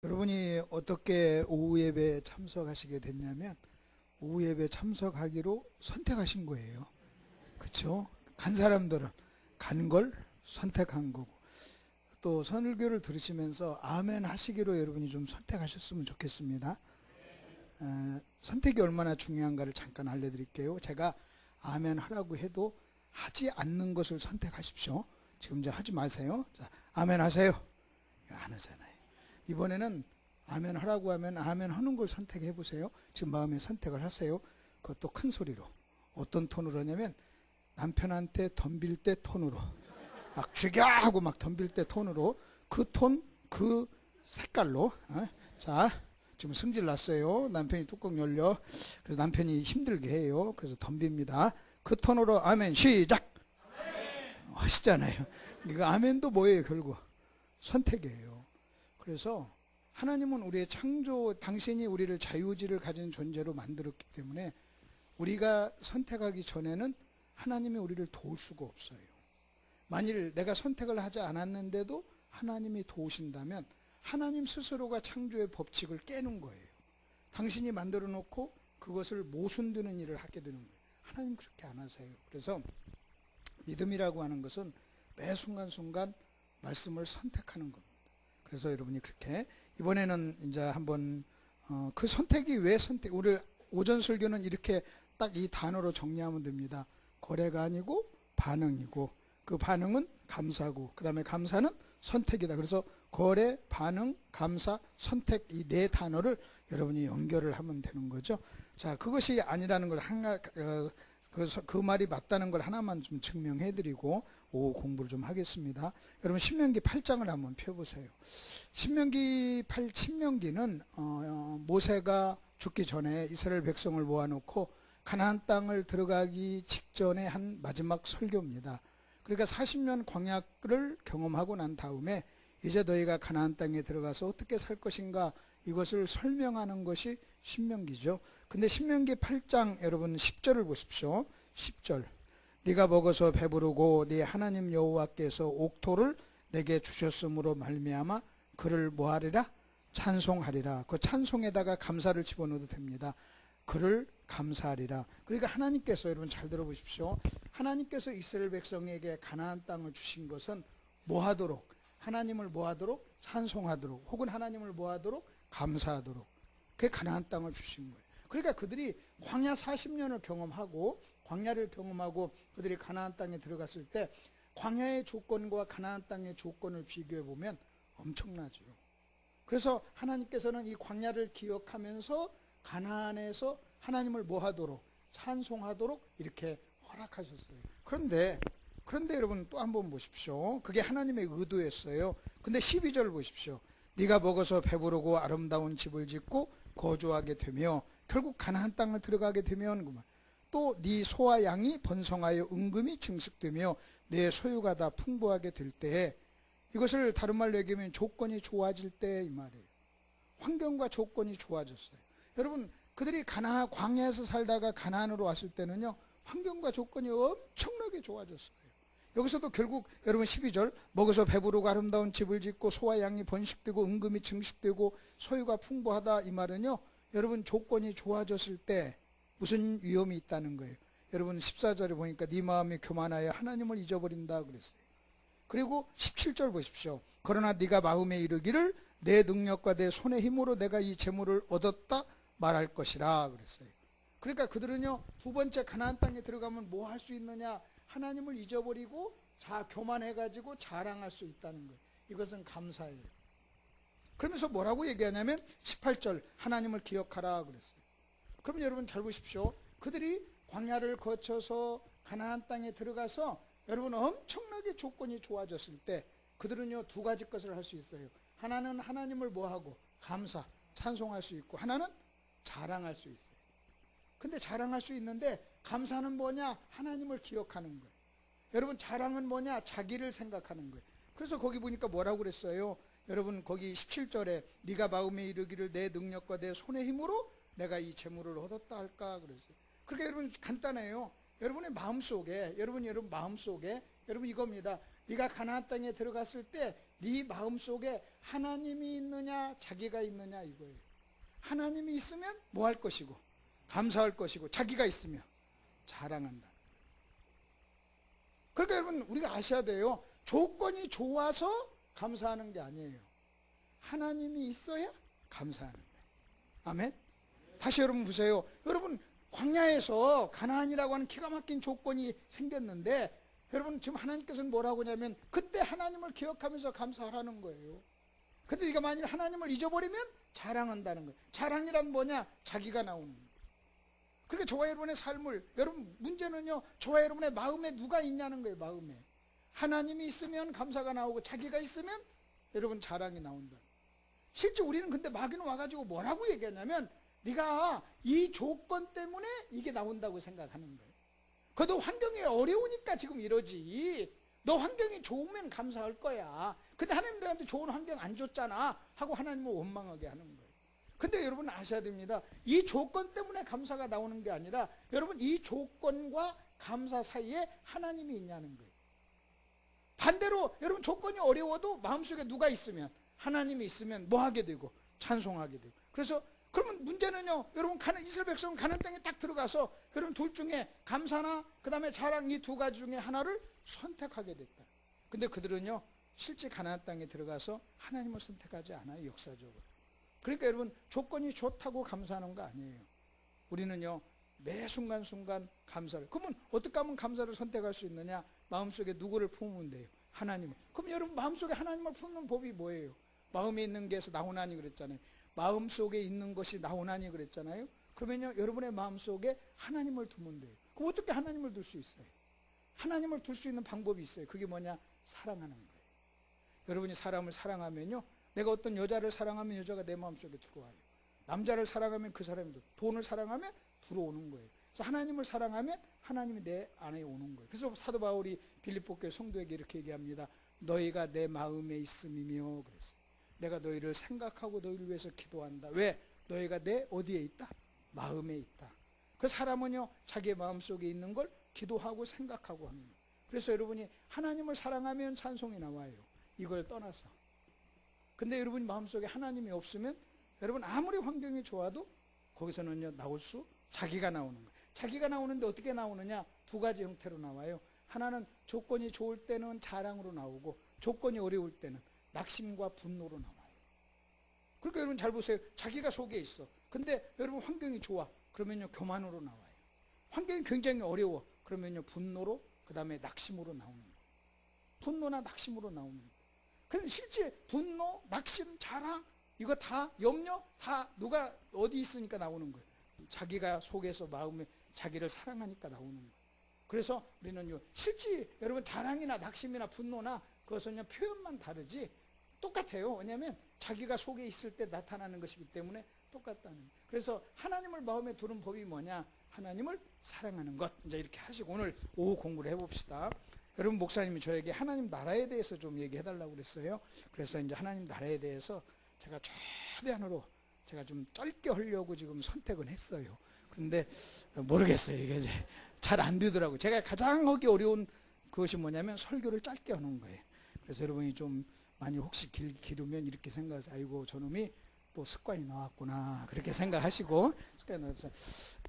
여러분이 어떻게 오후 예배에 참석하시게 됐냐면 오후 예배 참석하기로 선택하신 거예요. 그렇죠? 간 사람들은 간 걸 선택한 거고, 또 설교를 들으시면서 아멘 하시기로 여러분이 좀 선택하셨으면 좋겠습니다. 선택이 얼마나 중요한가를 잠깐 알려드릴게요. 제가 아멘 하라고 해도 하지 않는 것을 선택하십시오. 지금 이제 하지 마세요. 자, 아멘 하세요. 안 하잖아요. 이번에는 아멘 하라고 하면 아멘 하는 걸 선택해 보세요. 지금 마음에 선택을 하세요. 그것도 큰 소리로. 어떤 톤으로 하냐면 남편한테 덤빌 때 톤으로, 막 죽여 하고 막 덤빌 때 톤으로, 그 톤, 그 색깔로. 자, 지금 승질 났어요. 남편이 뚜껑 열려. 그래서 남편이 힘들게 해요. 그래서 덤빕니다. 그 톤으로 아멘 시작. 하시잖아요. 이거 아멘도 뭐예요? 결국 선택이에요. 그래서 하나님은 우리의 창조, 당신이 우리를 자유의지를 가진 존재로 만들었기 때문에 우리가 선택하기 전에는 하나님이 우리를 도울 수가 없어요. 만일 내가 선택을 하지 않았는데도 하나님이 도우신다면 하나님 스스로가 창조의 법칙을 깨는 거예요. 당신이 만들어 놓고 그것을 모순되는 일을 하게 되는 거예요. 하나님 그렇게 안 하세요. 그래서 믿음이라고 하는 것은 매 순간순간 말씀을 선택하는 겁니다. 그래서 여러분이 그렇게 이번에는 이제 한번 그 선택이 왜 선택, 우리 오전 설교는 이렇게 딱 이 단어로 정리하면 됩니다. 거래가 아니고 반응이고, 그 반응은 감사고, 그 다음에 감사는 선택이다. 그래서 거래, 반응, 감사, 선택, 이 네 단어를 여러분이 연결을 하면 되는 거죠. 자, 그것이 아니라는 걸 그 말이 맞다는 걸 하나만 좀 증명해 드리고 오후 공부를 좀 하겠습니다. 여러분 신명기 8장을 한번 펴보세요. 신명기는 모세가 죽기 전에 이스라엘 백성을 모아놓고 가나안 땅을 들어가기 직전에 한 마지막 설교입니다. 그러니까 40년 광야를 경험하고 난 다음에 이제 너희가 가나안 땅에 들어가서 어떻게 살 것인가, 이것을 설명하는 것이 신명기죠. 근데 신명기 8장 여러분 10절을 보십시오. 10절. 네가 먹어서 배부르고 네 하나님 여호와께서 옥토를 내게 주셨으므로 말미암아 그를 뭐하리라? 찬송하리라. 그 찬송에다가 감사를 집어넣어도 됩니다. 그를 감사하리라. 그러니까 하나님께서, 여러분 잘 들어보십시오. 하나님께서 이스라엘 백성에게 가나안 땅을 주신 것은 뭐하도록? 하나님을 뭐하도록? 찬송하도록, 혹은 하나님을 뭐하도록? 감사하도록. 그게 가나안 땅을 주신 거예요. 그러니까 그들이 광야 40년을 경험하고, 광야를 경험하고 그들이 가나안 땅에 들어갔을 때 광야의 조건과 가나안 땅의 조건을 비교해 보면 엄청나죠. 그래서 하나님께서는 이 광야를 기억하면서 가나안에서 하나님을 뭐하도록? 찬송하도록 이렇게 허락하셨어요. 그런데 여러분 또 한번 보십시오. 그게 하나님의 의도였어요. 근데 12절 보십시오. 네가 먹어서 배부르고 아름다운 집을 짓고 거주하게 되며, 결국 가나안 땅을 들어가게 되면 또 네 소와 양이 번성하여 은금이 증식되며 내 소유가 다 풍부하게 될 때에, 이것을 다른 말로 얘기하면 조건이 좋아질 때 이 말이에요. 환경과 조건이 좋아졌어요. 여러분 그들이 광야에서 살다가 가나안으로 왔을 때는요, 환경과 조건이 엄청나게 좋아졌어요. 여기서도 결국 여러분 12절, 먹어서 배부르고 아름다운 집을 짓고 소와 양이 번식되고 은금이 증식되고 소유가 풍부하다, 이 말은요, 여러분 조건이 좋아졌을 때 무슨 위험이 있다는 거예요. 여러분 14절에 보니까 네 마음이 교만하여 하나님을 잊어버린다 그랬어요. 그리고 17절 보십시오. 그러나 네가 마음에 이르기를 내 능력과 내 손의 힘으로 내가 이 재물을 얻었다 말할 것이라 그랬어요. 그러니까 그들은요, 두 번째 가나안 땅에 들어가면 뭐 할 수 있느냐? 하나님을 잊어버리고 교만해가지고 자랑할 수 있다는 거예요. 이것은 감사예요. 그러면서 뭐라고 얘기하냐면 18절, 하나님을 기억하라 그랬어요. 그럼 여러분 잘 보십시오. 그들이 광야를 거쳐서 가나안 땅에 들어가서 여러분 엄청나게 조건이 좋아졌을 때 그들은요, 두 가지 것을 할 수 있어요. 하나는 하나님을 뭐하고? 감사, 찬송할 수 있고, 하나는 자랑할 수 있어요. 근데 자랑할 수 있는데 감사는 뭐냐? 하나님을 기억하는 거예요. 여러분 자랑은 뭐냐? 자기를 생각하는 거예요. 그래서 거기 보니까 뭐라고 그랬어요? 여러분 거기 17절에 네가 마음에 이르기를 내 능력과 내 손의 힘으로 내가 이 재물을 얻었다 할까 그랬어요. 그러니까 여러분 간단해요. 여러분의 마음속에, 여러분 마음속에 여러분 이겁니다. 네가 가나안 땅에 들어갔을 때 네 마음속에 하나님이 있느냐 자기가 있느냐 이거예요. 하나님이 있으면 뭐 할 것이고 감사할 것이고, 자기가 있으면 자랑한다. 그러니까 여러분 우리가 아셔야 돼요. 조건이 좋아서 감사하는 게 아니에요. 하나님이 있어야 감사하는 거예요. 아멘. 다시 여러분 보세요. 여러분 광야에서 가나안이라고 하는 기가 막힌 조건이 생겼는데, 여러분 지금 하나님께서는 뭐라고 하냐면 그때 하나님을 기억하면서 감사하라는 거예요. 근데 네가 만일 하나님을 잊어버리면 자랑한다는 거예요. 자랑이란 뭐냐? 자기가 나오는 거예요. 그러니까 저와 여러분의 삶을, 여러분 문제는요, 저와 여러분의 마음에 누가 있냐는 거예요. 마음에 하나님이 있으면 감사가 나오고, 자기가 있으면 여러분 자랑이 나온다. 실제 우리는 근데 마귀는 와가지고 뭐라고 얘기하냐면, 네가 이 조건 때문에 이게 나온다고 생각하는 거예요. 그래도 환경이 어려우니까 지금 이러지. 너 환경이 좋으면 감사할 거야. 근데 하나님 너한테 좋은 환경 안 줬잖아 하고 하나님을 원망하게 하는 거예요. 근데 여러분 아셔야 됩니다. 이 조건 때문에 감사가 나오는 게 아니라, 여러분 이 조건과 감사 사이에 하나님이 있냐는 거예요. 반대로 여러분 조건이 어려워도 마음속에 누가 있으면, 하나님이 있으면 뭐 하게 되고 찬송하게 되고. 그래서 그러면 문제는요, 여러분 이스라엘 백성은 가나안 땅에 딱 들어가서 여러분 둘 중에 감사나 그 다음에 자랑, 이 두 가지 중에 하나를 선택하게 됐다. 근데 그들은요 실제 가나안 땅에 들어가서 하나님을 선택하지 않아요. 역사적으로. 그러니까 여러분 조건이 좋다고 감사하는 거 아니에요. 우리는요 매 순간순간 감사를. 그러면 어떻게 하면 감사를 선택할 수 있느냐? 마음속에 누구를 품으면 돼요? 하나님을. 그럼 여러분 마음속에 하나님을 품는 법이 뭐예요? 마음에 있는 게서 나오나니 그랬잖아요. 마음속에 있는 것이 나오나니 그랬잖아요. 그러면요 여러분의 마음속에 하나님을 두면 돼요. 그럼 어떻게 하나님을 둘 수 있어요? 하나님을 둘 수 있는 방법이 있어요. 그게 뭐냐? 사랑하는 거예요. 여러분이 사람을 사랑하면요, 내가 어떤 여자를 사랑하면 여자가 내 마음속에 들어와요. 남자를 사랑하면 그 사람이, 돈을 사랑하면 들어오는 거예요. 그래서 하나님을 사랑하면 하나님이 내 안에 오는 거예요. 그래서 사도 바울이 빌립보 교회 성도에게 이렇게 얘기합니다. 너희가 내 마음에 있음이며 그랬어요. 내가 너희를 생각하고 너희를 위해서 기도한다. 왜? 너희가 내 어디에 있다? 마음에 있다. 그 사람은요 자기의 마음속에 있는 걸 기도하고 생각하고 하는 거예요. 그래서 여러분이 하나님을 사랑하면 찬송이 나와요. 이걸 떠나서. 근데 여러분 마음속에 하나님이 없으면 여러분 아무리 환경이 좋아도 거기서는요 나올 수, 자기가 나오는 거예요. 자기가 나오는데 어떻게 나오느냐? 두 가지 형태로 나와요. 하나는 조건이 좋을 때는 자랑으로 나오고, 조건이 어려울 때는 낙심과 분노로 나와요. 그러니까 여러분 잘 보세요. 자기가 속에 있어. 근데 여러분 환경이 좋아. 그러면요 교만으로 나와요. 환경이 굉장히 어려워. 그러면요 분노로, 그 다음에 낙심으로 나오는 거예요. 분노나 낙심으로 나오는 거예요. 그래서 실제 분노, 낙심, 자랑, 이거 다 염려, 다 누가 어디 있으니까 나오는 거예요. 자기가 속에서 마음에 자기를 사랑하니까 나오는 거예요. 그래서 우리는요 실제 여러분 자랑이나 낙심이나 분노나 그것은요 표현만 다르지 똑같아요. 왜냐하면 자기가 속에 있을 때 나타나는 것이기 때문에 똑같다는 거예요. 그래서 하나님을 마음에 두는 법이 뭐냐? 하나님을 사랑하는 것. 이제 이렇게 하시고 오늘 오후 공부를 해봅시다. 여러분 목사님이 저에게 하나님 나라에 대해서 좀 얘기해달라고 그랬어요. 그래서 이제 하나님 나라에 대해서 제가 최대한으로 제가 좀 짧게 하려고 지금 선택은 했어요. 그런데 모르겠어요. 이게 이제 잘 안 되더라고요. 제가 가장 하기 어려운 그것이 뭐냐면 설교를 짧게 하는 거예요. 그래서 여러분이 좀 많이 혹시 기르면 이렇게 생각해서 아이고 저놈이 또 습관이 나왔구나 그렇게 생각하시고 습관이 나왔어요.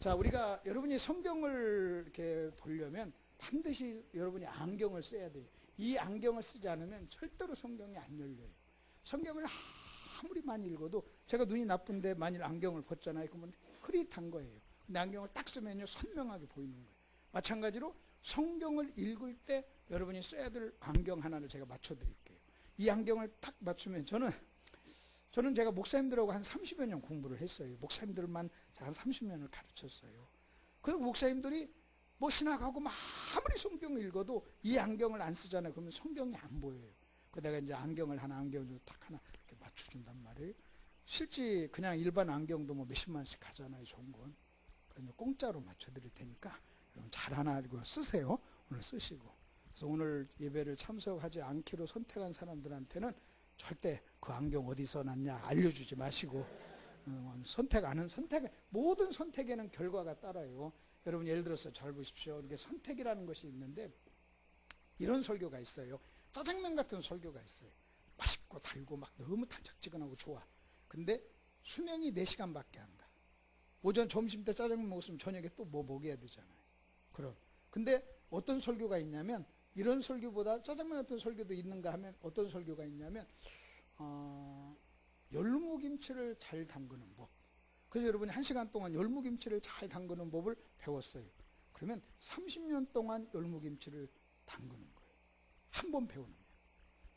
자, 우리가 여러분이 성경을 이렇게 보려면 반드시 여러분이 안경을 써야 돼요. 이 안경을 쓰지 않으면 절대로 성경이 안 열려요. 성경을 아무리 많이 읽어도, 제가 눈이 나쁜데 만일 안경을 벗잖아요. 그러면 흐릿한 거예요. 근데 안경을 딱 쓰면요 선명하게 보이는 거예요. 마찬가지로 성경을 읽을 때 여러분이 써야 될 안경 하나를 제가 맞춰 드릴게요. 이 안경을 딱 맞추면 저는 제가 목사님들하고 한 30여 년 공부를 했어요. 목사님들만 한 30년을 가르쳤어요. 그리고 목사님들이 뭐 신학하고 아무리 성경을 읽어도 이 안경을 안 쓰잖아요. 그러면 성경이 안 보여요. 그 내가 이제 안경을 딱 하나 이렇게 맞춰준단 말이에요. 실제 그냥 일반 안경도 뭐 몇십만 원씩 하잖아요. 좋은 건. 그러니까 공짜로 맞춰드릴 테니까 여러분 잘 하나 이거 쓰세요. 오늘 쓰시고. 그래서 오늘 예배를 참석하지 않기로 선택한 사람들한테는 절대 그 안경 어디서 났냐 알려주지 마시고, 모든 선택에는 결과가 따라요. 여러분 예를 들어서 잘 보십시오. 이렇게 선택이라는 것이 있는데 이런 설교가 있어요. 짜장면 같은 설교가 있어요. 맛있고 달고 막 너무 달짝지근하고 좋아. 근데 수명이 4시간밖에 안 가. 오전 점심 때 짜장면 먹었으면 저녁에 또 뭐 먹여야 되잖아요. 그럼. 근데 어떤 설교가 있냐면, 이런 설교보다 짜장면 같은 설교도 있는가 하면 어떤 설교가 있냐면 열무김치를 잘 담그는 법. 그래서 여러분이 1시간 동안 열무김치를 잘 담그는 법을 배웠어요. 그러면 30년 동안 열무김치를 담그는 거예요. 한 번 배우는 거예요.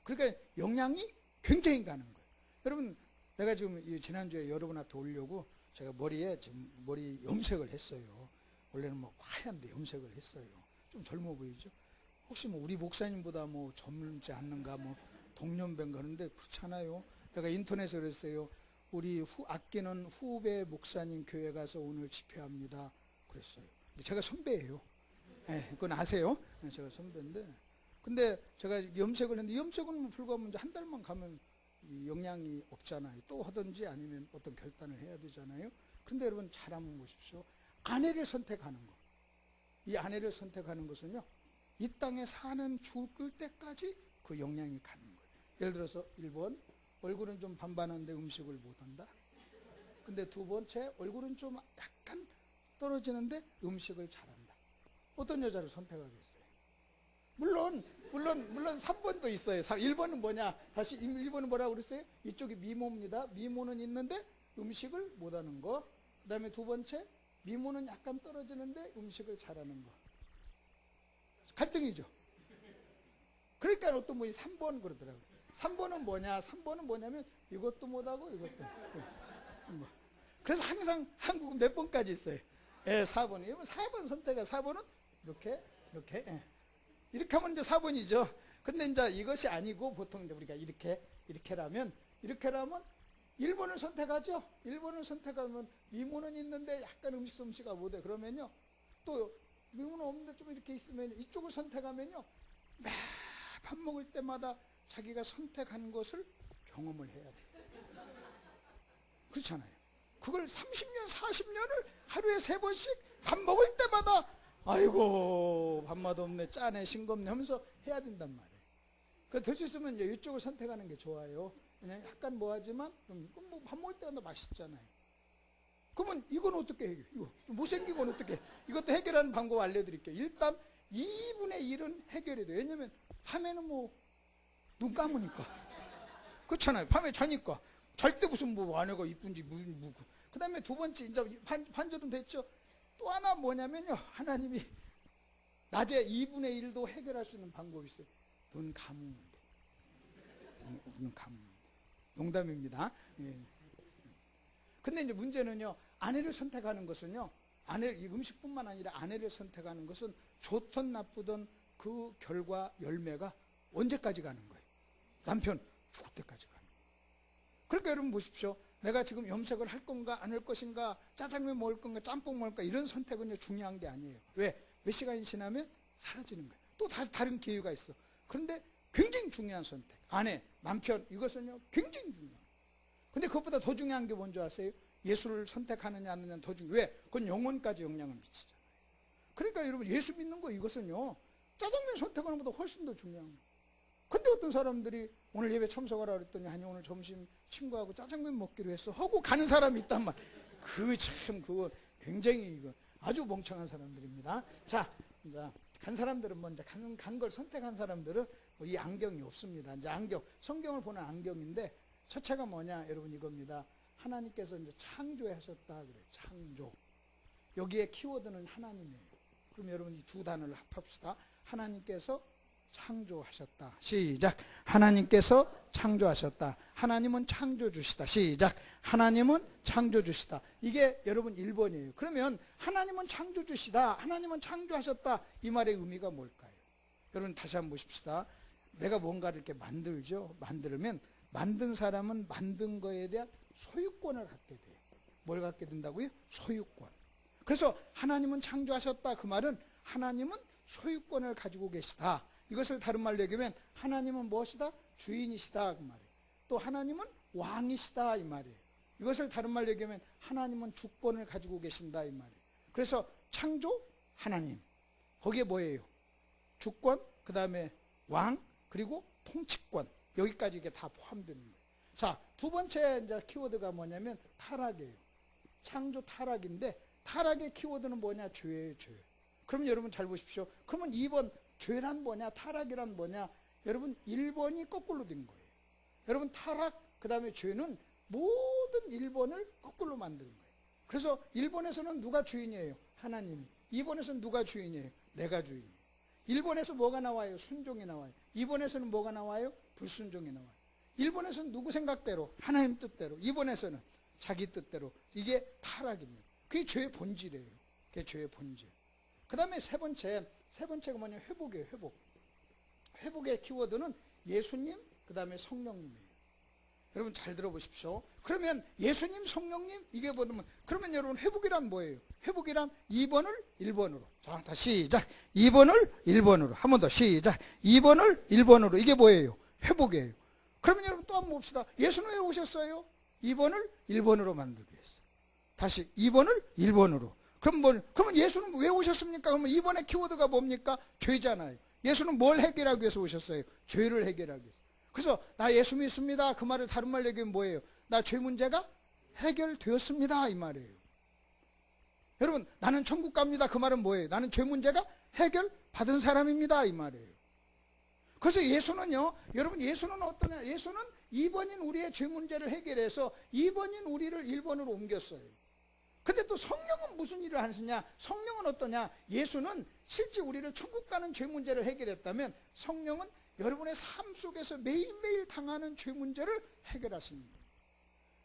그러니까 영양이 굉장히 가는 거예요. 여러분, 내가 지금 지난주에 여러분 앞에 오려고 제가 머리에 지금 머리 염색을 했어요. 원래는 뭐 하얀데 염색을 했어요. 좀 젊어 보이죠? 혹시 뭐 우리 목사님보다 뭐 젊지 않는가, 뭐 동년배인가 하는데 그렇지 않아요. 내가 인터넷에 그랬어요. 우리 아끼는 후배 목사님 교회 가서 오늘 집회합니다. 그랬어요. 제가 선배예요. 네, 그건 아세요? 네, 제가 선배인데. 근데 제가 염색을 했는데, 염색은 뭐 불과 이제 한 달만 가면 영향이 없잖아요. 또 하든지 아니면 어떤 결단을 해야 되잖아요. 근데 여러분 잘 한번 보십시오. 아내를 선택하는 거. 이 아내를 선택하는 것은요, 이 땅에 사는 죽을 때까지 그 영향이 가는 거예요. 예를 들어서 1번, 얼굴은 좀 반반한데 음식을 못한다. 근데 2번째, 얼굴은 좀 약간 떨어지는데 음식을 잘한다. 어떤 여자를 선택하겠어요? 물론 3번도 있어요. 1번은 뭐냐? 다시 1번은 뭐라고 그랬어요? 이쪽이 미모입니다. 미모는 있는데 음식을 못하는 거. 그 다음에 2번째, 미모는 약간 떨어지는데 음식을 잘하는 거. 갈등이죠. 그러니까 어떤 분이 3번 그러더라고요. 3번은 뭐냐? 3번은 뭐냐면 이것도 못하고 이것도. 그래서 항상 한국은 몇 번까지 있어요? 예, 4번. 4번 선택해. 4번은 이렇게. 예. 이렇게 하면 이제 4번이죠. 근데 이제 이것이 아니고 보통 이제 우리가 이렇게라면 1번을 선택하죠. 1번을 선택하면 미모는 있는데 약간 음식 솜씨가 못해. 그러면요, 또 미모는 없는데 좀 이렇게 있으면 이쪽을 선택하면요, 매 밥 먹을 때마다 자기가 선택한 것을 경험을 해야 돼요. 그렇잖아요. 그걸 30년, 40년을 하루에 3번씩 밥 먹을 때마다 아이고 밥맛 없네, 짜네, 싱겁네 하면서 해야 된단 말이에요. 될 수 있으면 이제 이쪽을 선택하는 게 좋아요. 그냥 약간 뭐하지만 뭐 밥 먹을 때마다 맛있잖아요. 그러면 이건 어떻게 해결? 이거 못생긴 건 어떻게? 이것도 해결하는 방법 알려드릴게요. 일단 2분의 1은 해결이 돼요. 왜냐면 밤에는 뭐 눈 감으니까. 그렇잖아요. 밤에 자니까. 잘 때 무슨 뭐 아내가 이쁜지 그 다음에 2번째 이제 반절은 됐죠. 또 하나 뭐냐면요, 하나님이 낮에 2분의 1도 해결할 수 있는 방법이 있어요. 눈 감으면 돼. 눈 감으면 돼. 농담입니다. 예. 근데 이제 문제는요, 아내를 선택하는 것은요, 이 음식뿐만 아니라 아내를 선택하는 것은 좋든 나쁘든 그 결과 열매가 언제까지 가는 거예요? 남편 죽을 때까지 가는 거예요. 그러니까 여러분 보십시오. 내가 지금 염색을 할 건가 안 할 것인가, 짜장면 먹을 건가 짬뽕 먹을까, 이런 선택은 중요한 게 아니에요. 왜? 몇 시간이 지나면 사라지는 거예요. 또 다른 기회가 있어. 그런데 굉장히 중요한 선택. 아내, 남편, 이것은요 굉장히 중요해요. 근데 그것보다 더 중요한 게 뭔지 아세요? 예수를 선택하느냐 안 하느냐 더 중요해요. 왜? 그건 영혼까지 영향을 미치잖아요. 그러니까 여러분 예수 믿는 거 이것은요, 짜장면 선택하는 것보다 훨씬 더 중요한 거예요. 근데 어떤 사람들이 오늘 예배 참석하라 그랬더니 아니 오늘 점심 친구하고 짜장면 먹기로 했어 하고 가는 사람이 있단 말이에요. 그거 굉장히 아주 멍청한 사람들입니다. 자, 이제 간 사람들은 먼저 간 걸 선택한 사람들은 이 안경이 없습니다. 이제 안경, 성경을 보는 안경인데 첫째가 뭐냐, 여러분 이겁니다. 하나님께서 이제 창조하셨다 그래요. 창조. 여기에 키워드는 하나님이에요. 그럼 여러분 이 두 단어를 합합시다. 하나님께서 창조하셨다. 시작. 하나님께서 창조하셨다. 하나님은 창조주시다. 시작. 하나님은 창조주시다. 이게 여러분 1번이에요. 그러면 하나님은 창조주시다, 하나님은 창조하셨다, 이 말의 의미가 뭘까요? 여러분 다시 한번 보십시다. 내가 뭔가를 이렇게 만들죠. 만들면 만든 사람은 만든 거에 대한 소유권을 갖게 돼요. 뭘 갖게 된다고요? 소유권. 그래서 하나님은 창조하셨다, 그 말은 하나님은 소유권을 가지고 계시다. 이것을 다른 말로 얘기하면 하나님은 무엇이다? 주인이시다, 그 말이에요. 또 하나님은 왕이시다, 이 말이에요. 이것을 다른 말로 얘기하면 하나님은 주권을 가지고 계신다, 이 말이에요. 그래서 창조 하나님, 거기에 뭐예요? 주권, 그 다음에 왕, 그 그리고 통치권. 여기까지 이게 다 포함되는 거예요. 자, 두 번째 이제 키워드가 뭐냐면 타락이에요. 창조 타락인데 타락의 키워드는 뭐냐? 죄예요, 죄. 그러면 여러분 잘 보십시오. 그러면 2번 죄란 뭐냐? 타락이란 뭐냐? 여러분 1번이 거꾸로 된 거예요. 여러분 타락 그 다음에 죄는 모든 1번을 거꾸로 만드는 거예요. 그래서 1번에서는 누가 주인이에요? 하나님이. 2번에서는 누가 주인이에요? 내가 주인이에요. 1번에서 뭐가 나와요? 순종이 나와요. 2번에서는 뭐가 나와요? 불순종이 나와요. 1번에서는 누구 생각대로? 하나님 뜻대로. 2번에서는 자기 뜻대로. 이게 타락입니다. 그게 죄의 본질이에요. 그게 죄의 본질. 그 다음에 세 번째가 뭐냐면 회복이에요. 회복. 회복의 키워드는 예수님, 그 다음에 성령님이에요. 여러분 잘 들어보십시오. 그러면 예수님, 성령님 이게 보면 그러면 여러분 회복이란 뭐예요? 회복이란 2번을 1번으로. 자, 다시 시작. 2번을 1번으로. 한 번 더 시작. 2번을 1번으로. 이게 뭐예요? 회복이에요. 그러면 여러분 또 한번 봅시다. 예수는 왜 오셨어요? 2번을 1번으로 만들기 위해서. 다시 2번을 1번으로. 그러면 예수는 왜 오셨습니까? 그러면 2번의 키워드가 뭡니까? 죄잖아요. 예수는 뭘 해결하기 위해서 오셨어요? 죄를 해결하기 위해서. 그래서 나 예수 믿습니다. 그 말을 다른 말로 얘기하면 뭐예요? 나 죄 문제가 해결되었습니다. 이 말이에요. 여러분 나는 천국 갑니다. 그 말은 뭐예요? 나는 죄 문제가 해결받은 사람입니다. 이 말이에요. 그래서 예수는요, 여러분 예수는 어떠냐? 예수는 2번인 우리의 죄 문제를 해결해서 2번인 우리를 1번으로 옮겼어요. 근데 또 성령은 무슨 일을 하느냐? 성령은 어떠냐? 예수는 실제 우리를 천국 가는 죄 문제를 해결했다면 성령은 여러분의 삶 속에서 매일매일 당하는 죄 문제를 해결하시는 거예요.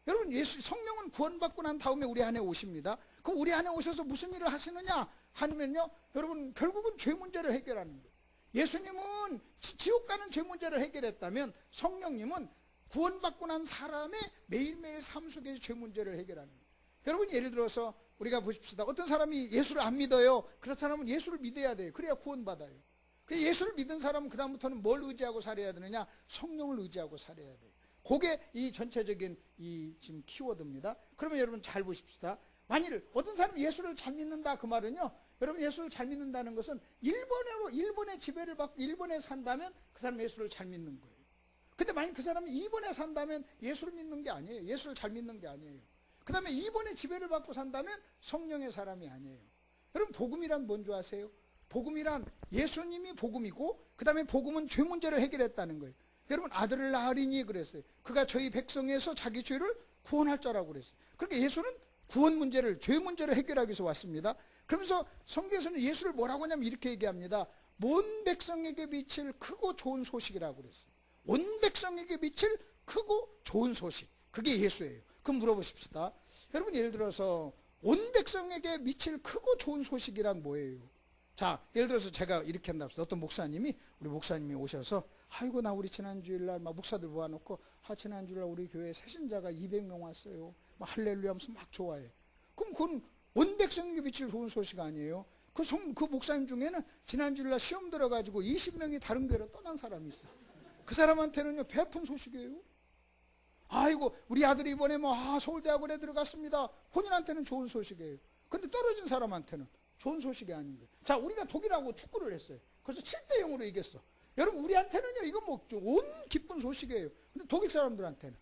여러분 성령은 구원받고 난 다음에 우리 안에 오십니다. 그럼 우리 안에 오셔서 무슨 일을 하시느냐 하면요, 여러분 결국은 죄 문제를 해결하는 거예요. 예수님은 지옥 가는 죄 문제를 해결했다면 성령님은 구원받고 난 사람의 매일매일 삶 속에서 죄 문제를 해결하는 거예요. 여러분 예를 들어서 우리가 보십시다. 어떤 사람이 예수를 안 믿어요. 그런 사람은 예수를 믿어야 돼요. 그래야 구원받아요. 예수를 믿은 사람은 그 다음부터는 뭘 의지하고 살아야 되느냐? 성령을 의지하고 살아야 돼요. 그게 이 전체적인 이 지금 키워드입니다. 그러면 여러분 잘 보십시다. 만일 어떤 사람이 예수를 잘 믿는다 그 말은요, 여러분 예수를 잘 믿는다는 것은 일본의 지배를 받고 일본에 산다면 그 사람은 예수를 잘 믿는 거예요. 근데 만약 그 사람이 2번에 산다면 예수를 믿는 게 아니에요. 예수를 잘 믿는 게 아니에요. 그 다음에 2번의 지배를 받고 산다면 성령의 사람이 아니에요. 여러분 복음이란 뭔지 아세요? 복음이란 예수님이 복음이고 그 다음에 복음은 죄 문제를 해결했다는 거예요. 여러분 아들을 낳으리니 그랬어요. 그가 저희 백성에서 자기 죄를 구원할 자라고 그랬어요. 그러니까 예수는 구원 문제를, 죄 문제를 해결하기 위해서 왔습니다. 그러면서 성경에서는 예수를 뭐라고 하냐면 이렇게 얘기합니다. 온 백성에게 미칠 크고 좋은 소식이라고 그랬어요. 온 백성에게 미칠 크고 좋은 소식. 그게 예수예요. 그럼 물어보십시다. 여러분 예를 들어서 온 백성에게 미칠 크고 좋은 소식이란 뭐예요? 자, 예를 들어서 제가 이렇게 한다. 어떤 우리 목사님이 오셔서 아이고 나 우리 지난주일날 막 목사들 모아놓고 지난주일날 우리 교회에 새신자가 200명 왔어요. 막 할렐루야 하면서 막 좋아해. 그럼 그건 온 백성에게 미칠 좋은 소식 아니에요? 그 목사님 중에는 지난주일날 시험 들어가지고 20명이 다른 교회로 떠난 사람이 있어. 그 사람한테는요 배아픈 소식이에요. 아이고 우리 아들이 이번에 서울대학원에 들어갔습니다. 본인한테는 좋은 소식이에요. 근데 떨어진 사람한테는 좋은 소식이 아닌 거예요. 자, 우리가 독일하고 축구를 했어요. 그래서 7대0으로 이겼어. 여러분 우리한테는요 이건 뭐 온 기쁜 소식이에요. 근데 독일 사람들한테는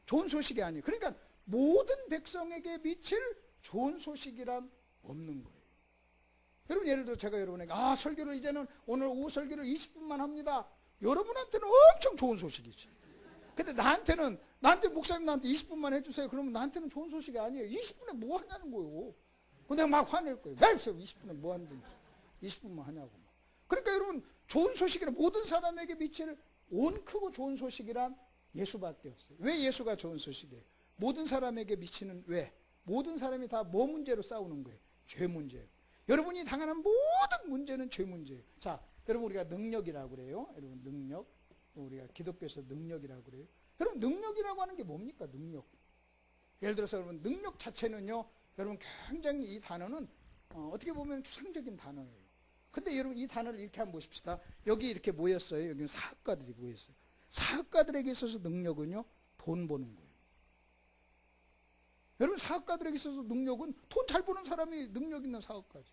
좋은 소식이 아니에요. 그러니까 모든 백성에게 미칠 좋은 소식이란 없는 거예요. 여러분 예를 들어 제가 여러분에게 설교를 이제는 오늘 오후 설교를 20분만 합니다. 여러분한테는 엄청 좋은 소식이죠. 근데 나한테 목사님 나한테 20분만 해주세요. 그러면 나한테는 좋은 소식이 아니에요. 20분에 뭐 하냐는 거예요. 근데 막 화낼 거예요. 왜 20분에 뭐 하는데 20분만 하냐고. 그러니까 여러분 좋은 소식이란 모든 사람에게 미칠 온 크고 좋은 소식이란 예수밖에 없어요. 왜 예수가 좋은 소식이에요? 모든 사람에게 미치는 왜? 모든 사람이 다 뭐 문제로 싸우는 거예요? 죄 문제예요. 여러분이 당하는 모든 문제는 죄 문제예요. 자, 여러분 우리가 능력이라고 그래요. 여러분 능력. 우리가 기독교에서 능력이라고 그래요. 여러분 능력이라고 하는 게 뭡니까? 능력. 예를 들어서 여러분 능력 자체는요. 여러분 굉장히 이 단어는 어떻게 보면 추상적인 단어예요. 근데 여러분 이 단어를 이렇게 한번 보십시다. 여기 이렇게 모였어요. 여기는 사업가들이 모였어요. 사업가들에게 있어서 능력은요. 돈 버는 거예요. 여러분 사업가들에게 있어서 능력은 돈 잘 버는 사람이 능력 있는 사업가지.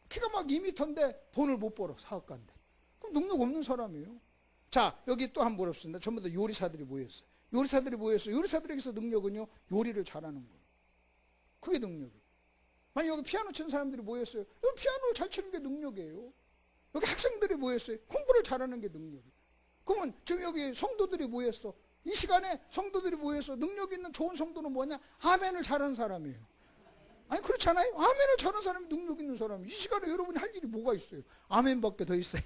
키가 막 2m인데 돈을 못 벌어. 사업가인데. 그럼 능력 없는 사람이에요. 자, 여기 또 한번 물어봅시다. 전부 다 요리사들이 모였어요. 요리사들에게서 능력은요, 요리를 잘하는 거예요. 그게 능력이에요. 만약 여기 피아노 치는 사람들이 모였어요. 여기 피아노를 잘 치는 게 능력이에요. 여기 학생들이 모였어요. 공부를 잘하는 게 능력이에요. 그러면 지금 여기 성도들이 모였어. 이 시간에 성도들이 모여서 능력 있는 좋은 성도는 뭐냐? 아멘을 잘하는 사람이에요. 아니 그렇잖아요. 아멘을 잘하는 사람이 능력 있는 사람이에요. 이 시간에 여러분이 할 일이 뭐가 있어요? 아멘밖에 더 있어요.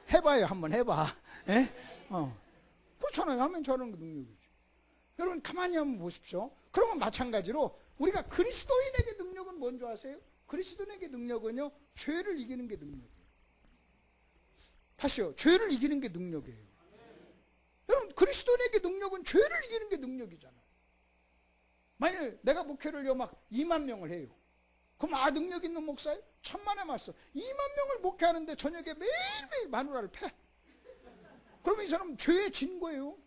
해봐요. 한번 해봐. 예? 그렇잖아요. 아멘 잘하는 게 능력이죠. 여러분 가만히 한번 보십시오. 그러면 마찬가지로 우리가 그리스도인에게 능력은 뭔지 아세요? 그리스도인에게 능력은요, 죄를 이기는 게 능력이에요. 다시요. 죄를 이기는 게 능력이에요. 여러분 그리스도인에게 능력은 죄를 이기는 게 능력이잖아요. 만일 내가 목회를요 막 2만 명을 해요. 그럼 능력 있는 목사예요? 천만에 맞서 2만 명을 목회하는데 저녁에 매일매일 마누라를 패. 그러면 이 사람은 죄에 진 거예요.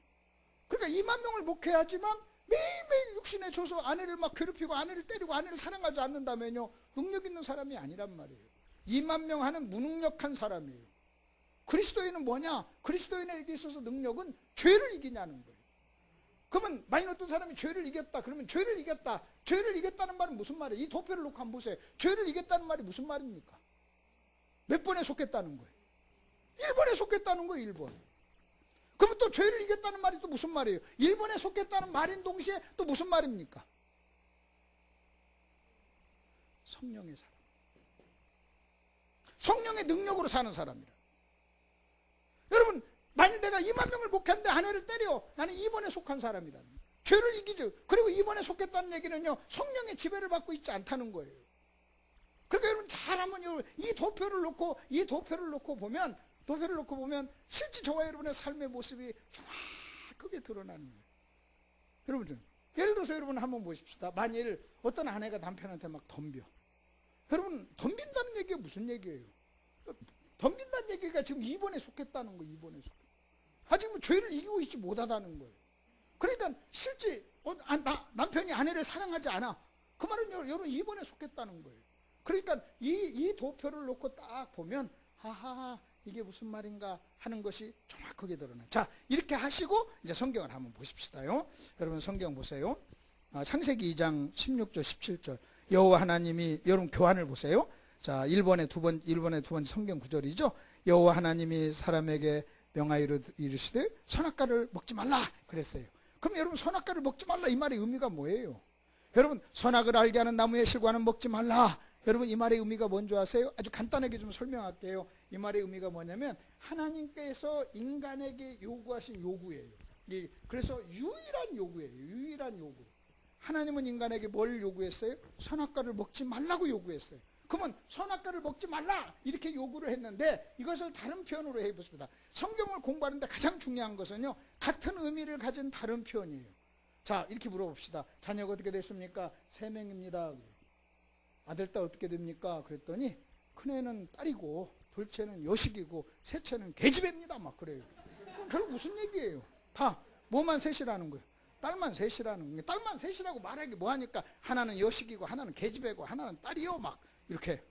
그러니까 2만 명을 목회하지만 매일매일 육신에 져서 아내를 막 괴롭히고 아내를 때리고 아내를 사랑하지 않는다면요, 능력 있는 사람이 아니란 말이에요. 2만 명 하는 무능력한 사람이에요. 그리스도인은 뭐냐? 그리스도인에게 있어서 능력은 죄를 이기냐는 거예요. 그러면 만일 어떤 사람이 죄를 이겼다 그러면 죄를 이겼다는 말은 무슨 말이에요? 이 도표를 놓고 한번 보세요. 죄를 이겼다는 말이 무슨 말입니까? 몇 번에 속겠다는 거예요? 1번에 속겠다는 거예요. 1번. 그러면 또 죄를 이겼다는 말이 또 무슨 말이에요? 1번에 속겠다는 말인 동시에 또 무슨 말입니까? 성령의 사람, 성령의 능력으로 사는 사람이라. 여러분 만일 내가 2만 명을 목회하는데 아내를 때려, 나는 2번에 속한 사람이라는 거예요. 죄를 이기죠. 그리고 2번에 속겠다는 얘기는요, 성령의 지배를 받고 있지 않다는 거예요. 그러니까 여러분 잘하면 이 도표를 놓고 보면 실제 저와 여러분의 삶의 모습이 정확하게 드러나는 거예요. 여러분 예를 들어서 여러분 한번 보십시다. 만일 어떤 아내가 남편한테 막 덤벼. 여러분 덤빈다는 얘기가 무슨 얘기예요? 덤빈다는 얘기가 지금 2번에 속했다는 거예요. 2번에 속해. 아직 죄를 이기고 있지 못하다는 거예요. 그러니까 실제 남편이 아내를 사랑하지 않아. 그 말은 여러분 2번에 속했다는 거예요. 그러니까 이 도표를 놓고 딱 보면 하하 이게 무슨 말인가 하는 것이 정확하게 드러나요. 자, 이렇게 하시고 이제 성경을 한번 보십시다요. 여러분 성경 보세요. 창세기 2장 16절 17절. 여호와 하나님이, 여러분 교환을 보세요. 자, 1번에 두 번째 성경 구절이죠. 여호와 하나님이 사람에게 명하여 이르시되 선악과를 먹지 말라 그랬어요. 그럼 여러분 선악과를 먹지 말라 이 말의 의미가 뭐예요? 여러분 선악을 알게 하는 나무의 실과는 먹지 말라. 여러분 이 말의 의미가 뭔지 아세요? 아주 간단하게 좀 설명할게요. 이 말의 의미가 뭐냐면 하나님께서 인간에게 요구하신 요구예요. 그래서 유일한 요구예요. 유일한 요구. 하나님은 인간에게 뭘 요구했어요? 선악과를 먹지 말라고 요구했어요. 그러면 선악과를 먹지 말라 이렇게 요구를 했는데 이것을 다른 표현으로 해보십니다. 성경을 공부하는데 가장 중요한 것은요, 같은 의미를 가진 다른 표현이에요. 자, 이렇게 물어봅시다. 자녀가 어떻게 됐습니까? 3명입니다. 아들, 딸 어떻게 됩니까? 그랬더니 큰애는 딸이고 둘째는 여식이고 셋째는 계집애입니다. 막 그래요. 그럼 결국 무슨 얘기예요? 다 뭐만 셋이라는 거예요? 딸만 셋이라는 거예요. 딸만 셋이라고 말하기 뭐하니까 하나는 여식이고 하나는 계집애고 하나는 딸이요 막 이렇게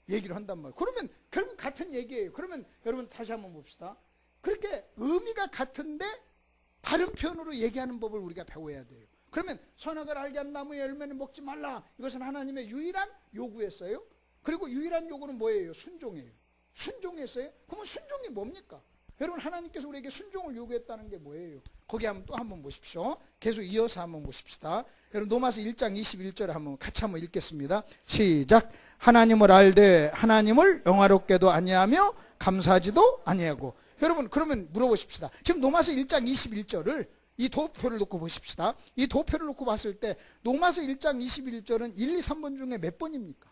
얘기를 한단 말이에요. 그러면 결국 같은 얘기예요. 그러면 여러분 다시 한번 봅시다. 그렇게 의미가 같은데 다른 표현으로 얘기하는 법을 우리가 배워야 돼요. 그러면 선악을 알게 하는 나무의 열매는 먹지 말라. 이것은 하나님의 유일한 요구였어요. 그리고 유일한 요구는 뭐예요? 순종이에요. 순종했어요? 그러면 순종이 뭡니까? 여러분 하나님께서 우리에게 순종을 요구했다는 게 뭐예요? 거기 한번 또 한번 보십시오. 계속 이어서 한번 보십시다. 여러분 로마서 1장 21절에 한번 같이 한번 읽겠습니다. 시작. 하나님을 알되 하나님을 영화롭게도 아니하며 감사하지도 아니하고. 여러분 그러면 물어보십시다. 지금 로마서 1장 21절을 이 도표를 놓고 보십시다. 이 도표를 놓고 봤을 때 로마서 1장 21절은 1, 2, 3번 중에 몇 번입니까?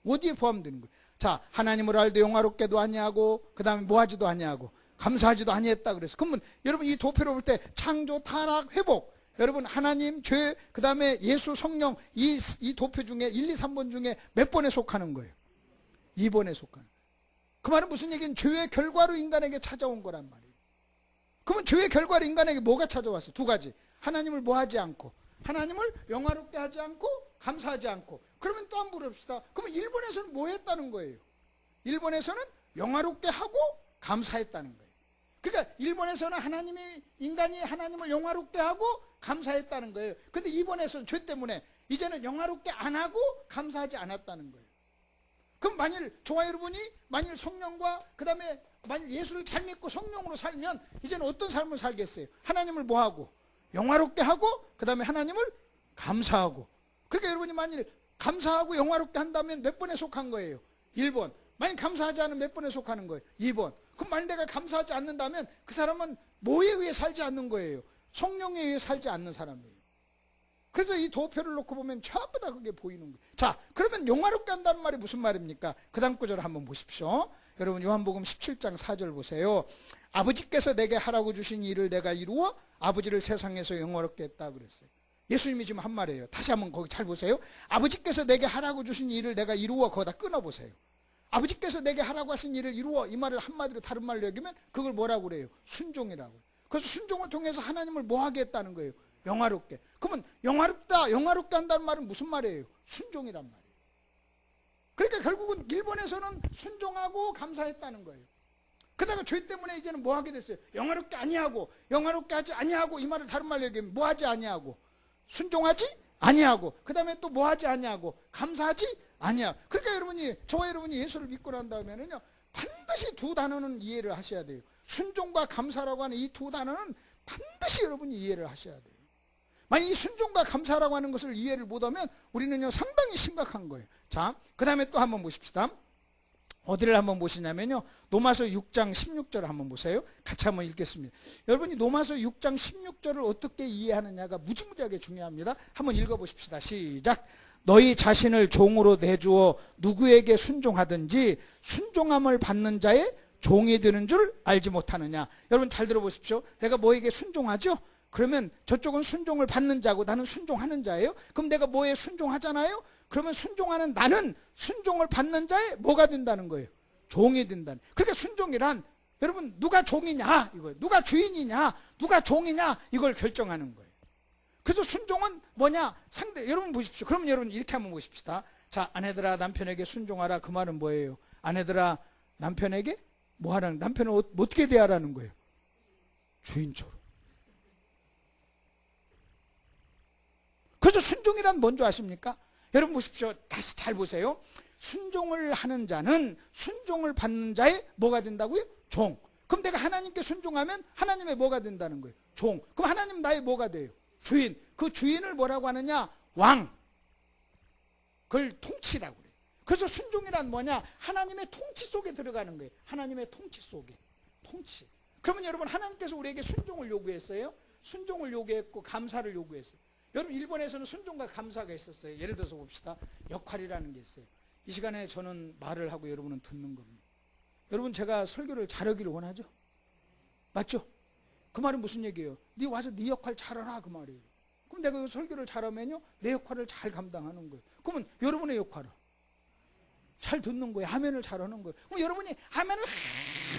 어디에 포함되는 거예요? 자, 하나님을 알되 영화롭게도 아니하고 그 다음에 뭐하지도 아니하고 감사하지도 아니했다 그래서. 그러면 여러분 이 도표를 볼 때 창조, 타락, 회복, 여러분 하나님, 죄, 그 다음에 예수, 성령 이 도표 중에 1, 2, 3번 중에 몇 번에 속하는 거예요? 2번에 속하는 거예요. 그 말은 무슨 얘기는 죄의 결과로 인간에게 찾아온 거란 말이에요. 그러면 죄의 결과로 인간에게 뭐가 찾아왔어요? 두 가지. 하나님을 뭐하지 않고, 하나님을 영화롭게 하지 않고 감사하지 않고. 그러면 또 한번 물어봅시다. 그러면 1번에서는 뭐 했다는 거예요? 일본에서는 영화롭게 하고 감사했다는 거예요. 그러니까 일본에서는 인간이 하나님을 영화롭게 하고 감사했다는 거예요. 근데 이번에서는 죄 때문에 이제는 영화롭게 안 하고 감사하지 않았다는 거예요. 그럼 저와 여러분이 만일 성령과 그 다음에 만일 예수를 잘 믿고 성령으로 살면 이제는 어떤 삶을 살겠어요? 하나님을 뭐하고? 영화롭게 하고 그 다음에 하나님을 감사하고. 그러니까 여러분이 만일 감사하고 영화롭게 한다면 몇 번에 속한 거예요? 1번. 만일 감사하지 않으면 몇 번에 속하는 거예요? 2번. 그럼 만일 내가 감사하지 않는다면 그 사람은 뭐에 의해 살지 않는 거예요? 성령에 의해 살지 않는 사람이에요. 그래서 이 도표를 놓고 보면 전부 다 그게 보이는 거예요. 자, 그러면 영화롭게 한다는 말이 무슨 말입니까? 그 다음 구절 한번 보십시오. 여러분 요한복음 17장 4절 보세요. 아버지께서 내게 하라고 주신 일을 내가 이루어 아버지를 세상에서 영화롭게 했다 그랬어요. 예수님이 지금 한 말이에요. 다시 한번 거기 잘 보세요. 아버지께서 내게 하라고 주신 일을 내가 이루어 거기다 끊어보세요. 아버지께서 내게 하라고 하신 일을 이루어, 이 말을 한마디로 다른 말로 여기면 그걸 뭐라고 그래요? 순종이라고. 그래서 순종을 통해서 하나님을 뭐하게 했다는 거예요? 영화롭게. 그러면 영화롭게 한다는 말은 무슨 말이에요? 순종이란 말이에요. 그러니까 결국은 일본에서는 순종하고 감사했다는 거예요. 그다가 죄 때문에 이제는 뭐하게 됐어요? 영화롭게 아니하고, 영화롭게 하지 아니하고, 이 말을 다른 말로 얘기하면 뭐하지 아니하고, 순종하지 아니하고, 그 다음에 또 뭐하지 아니하고, 감사하지 아니하고. 그러니까 저와 여러분이 예수를 믿고 난 다음에는요, 반드시 두 단어는 이해를 하셔야 돼요. 순종과 감사라고 하는 이 두 단어는 반드시 여러분이 이해를 하셔야 돼요. 만약 이 순종과 감사라고 하는 것을 이해를 못하면 우리는요 상당히 심각한 거예요. 자, 그 다음에 또 한번 보십시다. 어디를 한번 보시냐면요, 로마서 6장 16절을 한번 보세요. 같이 한번 읽겠습니다. 여러분이 로마서 6장 16절을 어떻게 이해하느냐가 무지무지하게 중요합니다. 한번 읽어보십시다. 시작. 너희 자신을 종으로 내주어 누구에게 순종하든지 순종함을 받는 자의 종이 되는 줄 알지 못하느냐. 여러분 잘 들어보십시오. 내가 뭐에게 순종하죠? 그러면 저쪽은 순종을 받는 자고 나는 순종하는 자예요. 그럼 내가 뭐에 순종하잖아요? 그러면 순종하는 나는 순종을 받는 자의 뭐가 된다는 거예요? 종이 된다는. 그러니까 순종이란 여러분 누가 종이냐 이거예요. 누가 주인이냐, 누가 종이냐 이걸 결정하는 거예요. 그래서 순종은 뭐냐? 여러분 보십시오. 그러면 여러분 이렇게 한번 보십시다. 자, 아내들아 남편에게 순종하라. 그 말은 뭐예요? 아내들아 남편에게 뭐 하라는, 남편을 어떻게 대하라는 거예요? 주인처럼. 그래서 순종이란 뭔지 아십니까? 여러분 보십시오. 다시 잘 보세요. 순종을 하는 자는 순종을 받는 자의 뭐가 된다고요? 종. 그럼 내가 하나님께 순종하면 하나님의 뭐가 된다는 거예요? 종. 그럼 하나님 나의 뭐가 돼요? 주인. 그 주인을 뭐라고 하느냐? 왕. 그걸 통치라고 그래요. 그래서 순종이란 뭐냐? 하나님의 통치 속에 들어가는 거예요. 하나님의 통치 속에. 통치. 그러면 여러분 하나님께서 우리에게 순종을 요구했어요. 순종을 요구했고 감사를 요구했어요. 여러분 일본에서는 순종과 감사가 있었어요. 예를 들어서 봅시다. 역할이라는 게 있어요. 이 시간에 저는 말을 하고 여러분은 듣는 겁니다. 여러분 제가 설교를 잘하기를 원하죠? 맞죠? 그 말은 무슨 얘기예요? 네 와서 네 역할 잘하라 그 말이에요. 그럼 내가 설교를 잘하면요 내 역할을 잘 감당하는 거예요. 그러면 여러분의 역할은 잘 듣는 거예요. 아멘을 잘하는 거예요. 그럼 여러분이 아멘을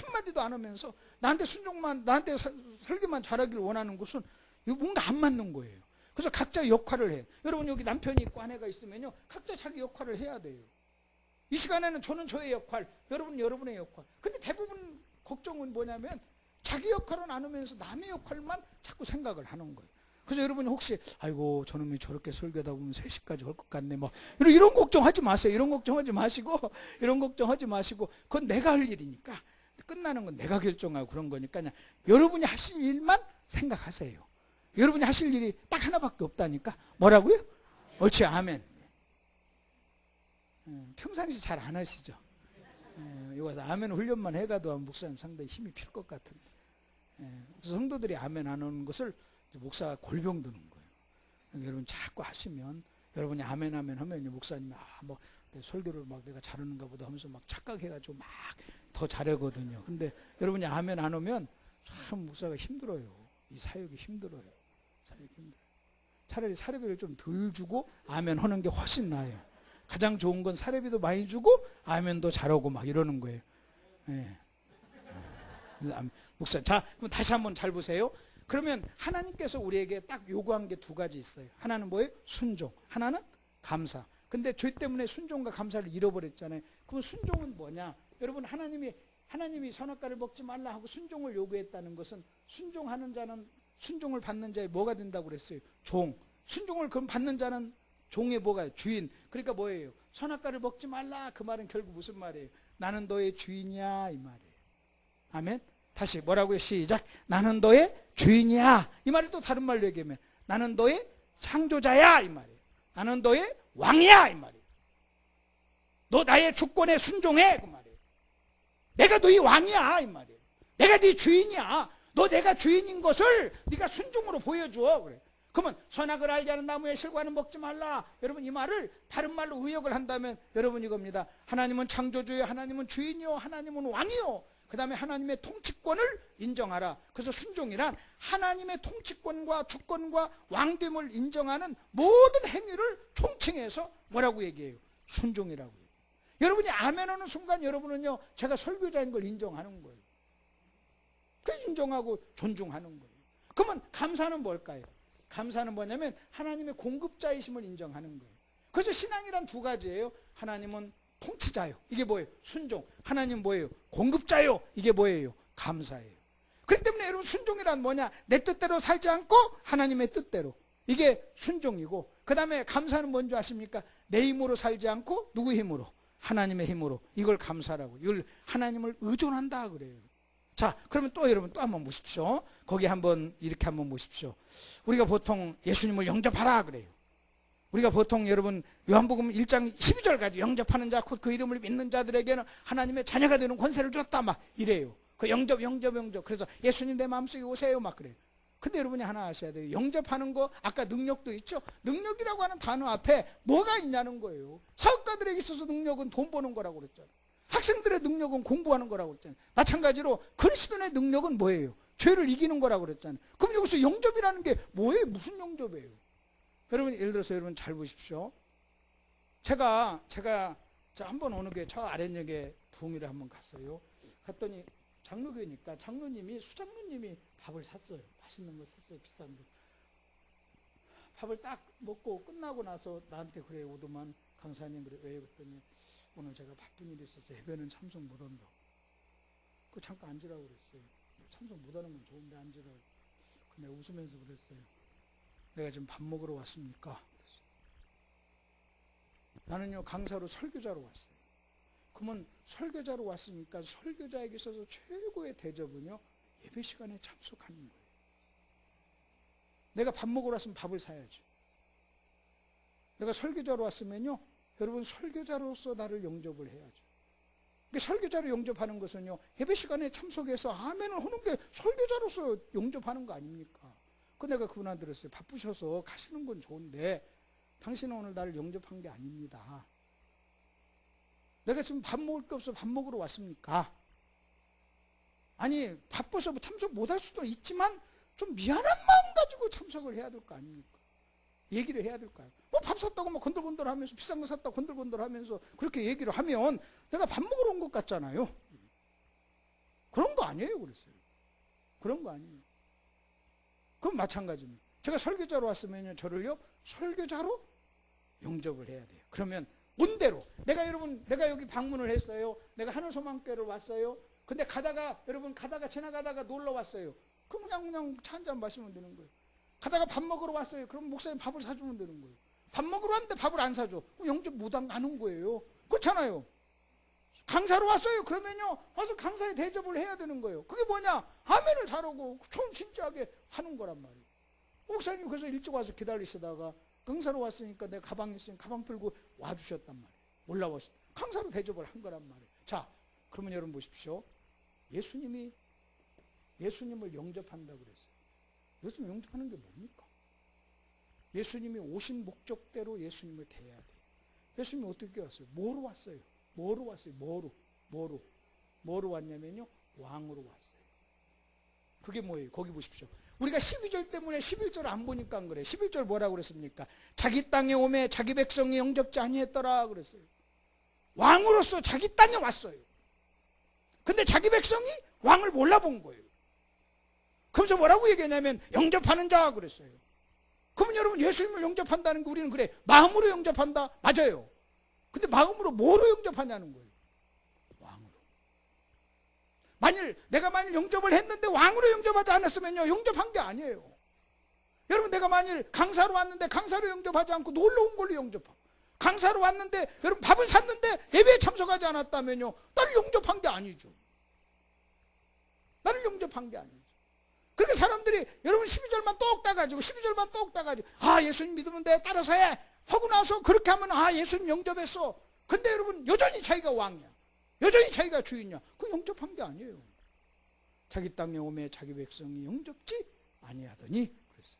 한마디도 안 하면서 나한테 설교만 잘하기를 원하는 것은 뭔가 안 맞는 거예요. 그래서 각자 역할을 해. 여러분 여기 남편이 있고 아내가 있으면요 각자 자기 역할을 해야 돼요. 이 시간에는 저는 저의 역할, 여러분은 여러분의 역할. 근데 대부분 걱정은 뭐냐면 자기 역할은 안 하면서 남의 역할만 자꾸 생각을 하는 거예요. 그래서 여러분이 혹시 아이고 저놈이 저렇게 설교하다 보면 3시까지 올 것 같네 뭐 이런 걱정하지 마세요. 이런 걱정하지 마시고 그건 내가 할 일이니까 끝나는 건 내가 결정하고 그런 거니까 그냥 여러분이 하실 일만 생각하세요. 여러분이 하실 일이 딱 하나밖에 없다니까. 뭐라고요? 옳지, 아멘. 평상시 잘 안 하시죠? 여기 와서 아멘 훈련만 해가도 목사님 상당히 힘이 필 것 같은데. 그래서 성도들이 아멘 안 하는 것을 목사가 골병 드는 거예요. 그러니까 여러분 자꾸 하시면 여러분이 아멘 하면 목사님이 뭐 설교를 막 내가 잘하는가 보다 하면서 막 착각해가지고 막 더 잘하거든요. 근데 여러분이 아멘 안 하면 참 목사가 힘들어요. 이 사역이 힘들어요. 차라리 사례비를 좀 덜 주고 아멘 하는 게 훨씬 나아요. 가장 좋은 건 사례비도 많이 주고 아멘도 잘하고 막 이러는 거예요. 목사, 자, 그럼 다시 한번 잘 보세요. 그러면 하나님께서 우리에게 딱 요구한 게 두 가지 있어요. 하나는 뭐예요? 순종. 하나는 감사. 근데 죄 때문에 순종과 감사를 잃어버렸잖아요. 그럼 순종은 뭐냐? 여러분 하나님이 선악과를 먹지 말라 하고 순종을 요구했다는 것은 순종하는 자는 순종을 받는 자의 뭐가 된다고 그랬어요? 종. 순종을 그럼 받는 자는 종의 뭐가 주인. 그러니까 뭐예요? 선악과를 먹지 말라. 그 말은 결국 무슨 말이에요? 나는 너의 주인이야 이 말이에요. 아멘. 다시 뭐라고요? 시작. 나는 너의 주인이야. 이 말을 또 다른 말로 얘기하면 나는 너의 창조자야 이 말이에요. 나는 너의 왕이야 이 말이에요. 너 나의 주권에 순종해 그 말이에요. 내가 너의 왕이야 이 말이에요. 내가 네 주인이야. 너 내가 주인인 것을 네가 순종으로 보여줘. 그래. 그러면 선악을 알지 않은 나무의 실과는 먹지 말라. 여러분 이 말을 다른 말로 의역을 한다면 여러분 이겁니다. 하나님은 창조주요, 하나님은 주인이요, 하나님은 왕이요. 그 다음에 하나님의 통치권을 인정하라. 그래서 순종이란 하나님의 통치권과 주권과 왕됨을 인정하는 모든 행위를 총칭해서 뭐라고 얘기해요? 순종이라고 얘기해요. 여러분이 아멘 하는 순간 여러분은요, 제가 설교자인 걸 인정하는 거예요. 그 인정하고 존중하는 거예요. 그러면 감사는 뭘까요? 감사는 뭐냐면 하나님의 공급자이심을 인정하는 거예요. 그래서 신앙이란 두 가지예요. 하나님은 통치자요. 이게 뭐예요? 순종. 하나님 뭐예요? 공급자요. 이게 뭐예요? 감사예요. 그렇기 때문에 여러분 순종이란 뭐냐? 내 뜻대로 살지 않고 하나님의 뜻대로. 이게 순종이고, 그 다음에 감사는 뭔지 아십니까? 내 힘으로 살지 않고 누구 힘으로? 하나님의 힘으로. 이걸 감사라고. 이걸 하나님을 의존한다 그래요. 자, 그러면 또 여러분 또 한번 보십시오. 거기 한번 이렇게 한번 보십시오. 우리가 보통 예수님을 영접하라 그래요. 우리가 보통 여러분 요한복음 1장 12절까지 영접하는 자 곧 그 이름을 믿는 자들에게는 하나님의 자녀가 되는 권세를 줬다 막 이래요. 그 영접. 그래서 예수님 내 마음속에 오세요 막 그래요. 근데 여러분이 하나 아셔야 돼요. 영접하는 거 아까 능력도 있죠. 능력이라고 하는 단어 앞에 뭐가 있냐는 거예요. 사업가들에게 있어서 능력은 돈 버는 거라고 그랬잖아요. 학생들의 능력은 공부하는 거라고 그랬잖아요. 마찬가지로 그리스도인의 능력은 뭐예요? 죄를 이기는 거라고 그랬잖아요. 그럼 여기서 영접이라는 게 뭐예요? 무슨 영접이에요? 여러분 예를 들어서 여러분 잘 보십시오. 제가 한번 어느 게 저 아랫역에 부흥회를 한번 갔어요. 갔더니 장로교니까 수장로님이 밥을 샀어요. 맛있는 거 샀어요. 비싼 거. 밥을 딱 먹고 끝나고 나서 나한테 그래 오더만 강사님 그래 왜 그랬더니 오늘 제가 바쁜 일이 있어서 예배는 참석 못 한다고. 그 잠깐 앉으라고 그랬어요. 참석 못 하는 건 좋은데 앉으라고. 내가 웃으면서 그랬어요. 내가 지금 밥 먹으러 왔습니까? 그랬어요. 나는요 강사로 설교자로 왔어요. 그러면 설교자로 왔으니까 설교자에게 있어서 최고의 대접은요 예배 시간에 참석하는 거예요. 내가 밥 먹으러 왔으면 밥을 사야죠. 내가 설교자로 왔으면요 여러분 설교자로서 나를 영접을 해야죠. 그러니까 설교자로 영접하는 것은요 예배 시간에 참석해서 아멘을 하는 게 설교자로서 영접하는 거 아닙니까? 그 내가 그분한테 들었어요. 바쁘셔서 가시는 건 좋은데 당신은 오늘 나를 영접한 게 아닙니다. 내가 지금 밥 먹을 게 없어 밥 먹으러 왔습니까? 아니 바빠서 참석 못할 수도 있지만 좀 미안한 마음 가지고 참석을 해야 될 거 아닙니까? 얘기를 해야 될까요? 뭐 밥 샀다고 막 건들건들하면서 비싼 거 샀다고 건들건들하면서 그렇게 얘기를 하면 내가 밥 먹으러 온 것 같잖아요. 그런 거 아니에요 그랬어요. 그런 거 아니에요. 그럼 마찬가지입니다. 제가 설교자로 왔으면 저를요 설교자로 영접을 해야 돼요. 그러면 온대로 내가 여기 방문을 했어요. 내가 하늘소망교회를 왔어요. 근데 여러분 지나가다가 놀러 왔어요. 그럼 그냥 차 한잔 마시면 되는 거예요. 가다가 밥 먹으러 왔어요. 그럼 목사님 밥을 사주면 되는 거예요. 밥 먹으러 왔는데 밥을 안 사줘. 영접 못 하는 거예요. 그렇잖아요. 강사로 왔어요. 그러면요 와서 강사의 대접을 해야 되는 거예요. 그게 뭐냐? 아멘을 잘하고 좀 진지하게 하는 거란 말이에요. 목사님 그래서 일찍 와서 기다리시다가 강사로 왔으니까 내 가방 있으니까 가방 들고 와주셨단 말이에요. 올라와서 강사로 대접을 한 거란 말이에요. 자, 그러면 여러분 보십시오. 예수님을 영접한다고 그랬어요. 예수님 영접하는 게 뭡니까? 예수님이 오신 목적대로 예수님을 대해야 돼요. 예수님이 어떻게 왔어요? 뭐로 왔어요? 뭐로 왔냐면요 왕으로 왔어요. 그게 뭐예요? 거기 보십시오. 우리가 12절 때문에 11절 안 보니까 안 그래. 11절 뭐라고 그랬습니까? 자기 땅에 오매 자기 백성이 영접지 아니했더라 그랬어요. 왕으로서 자기 땅에 왔어요. 근데 자기 백성이 왕을 몰라본 거예요. 그래서 뭐라고 얘기하냐면 영접하는 자 그랬어요. 그러면 여러분 예수님을 영접한다는 거 우리는 그래 마음으로 영접한다? 맞아요. 근데 마음으로 뭐로 영접하냐는 거예요. 왕으로. 내가 만일 영접을 했는데 왕으로 영접하지 않았으면요, 영접한 게 아니에요. 여러분, 내가 만일 강사로 왔는데 강사로 영접하지 않고 놀러 온 걸로 영접하고, 강사로 왔는데 여러분 밥을 샀는데 예배에 참석하지 않았다면요, 나를 영접한 게 아니죠. 나를 영접한 게 아니죠. 그러니까 사람들이 여러분 12절만 똑 따가지고, 12절만 똑 따가지고, 아, 예수님 믿으면 돼, 따라서 해 하고 나서 그렇게 하면, 아, 예수님 영접했어. 근데 여러분 여전히 자기가 왕이야, 여전히 자기가 주인이야. 그건 영접한 게 아니에요. 자기 땅에 오매 자기 백성이 영접지 아니하더니 그랬어요.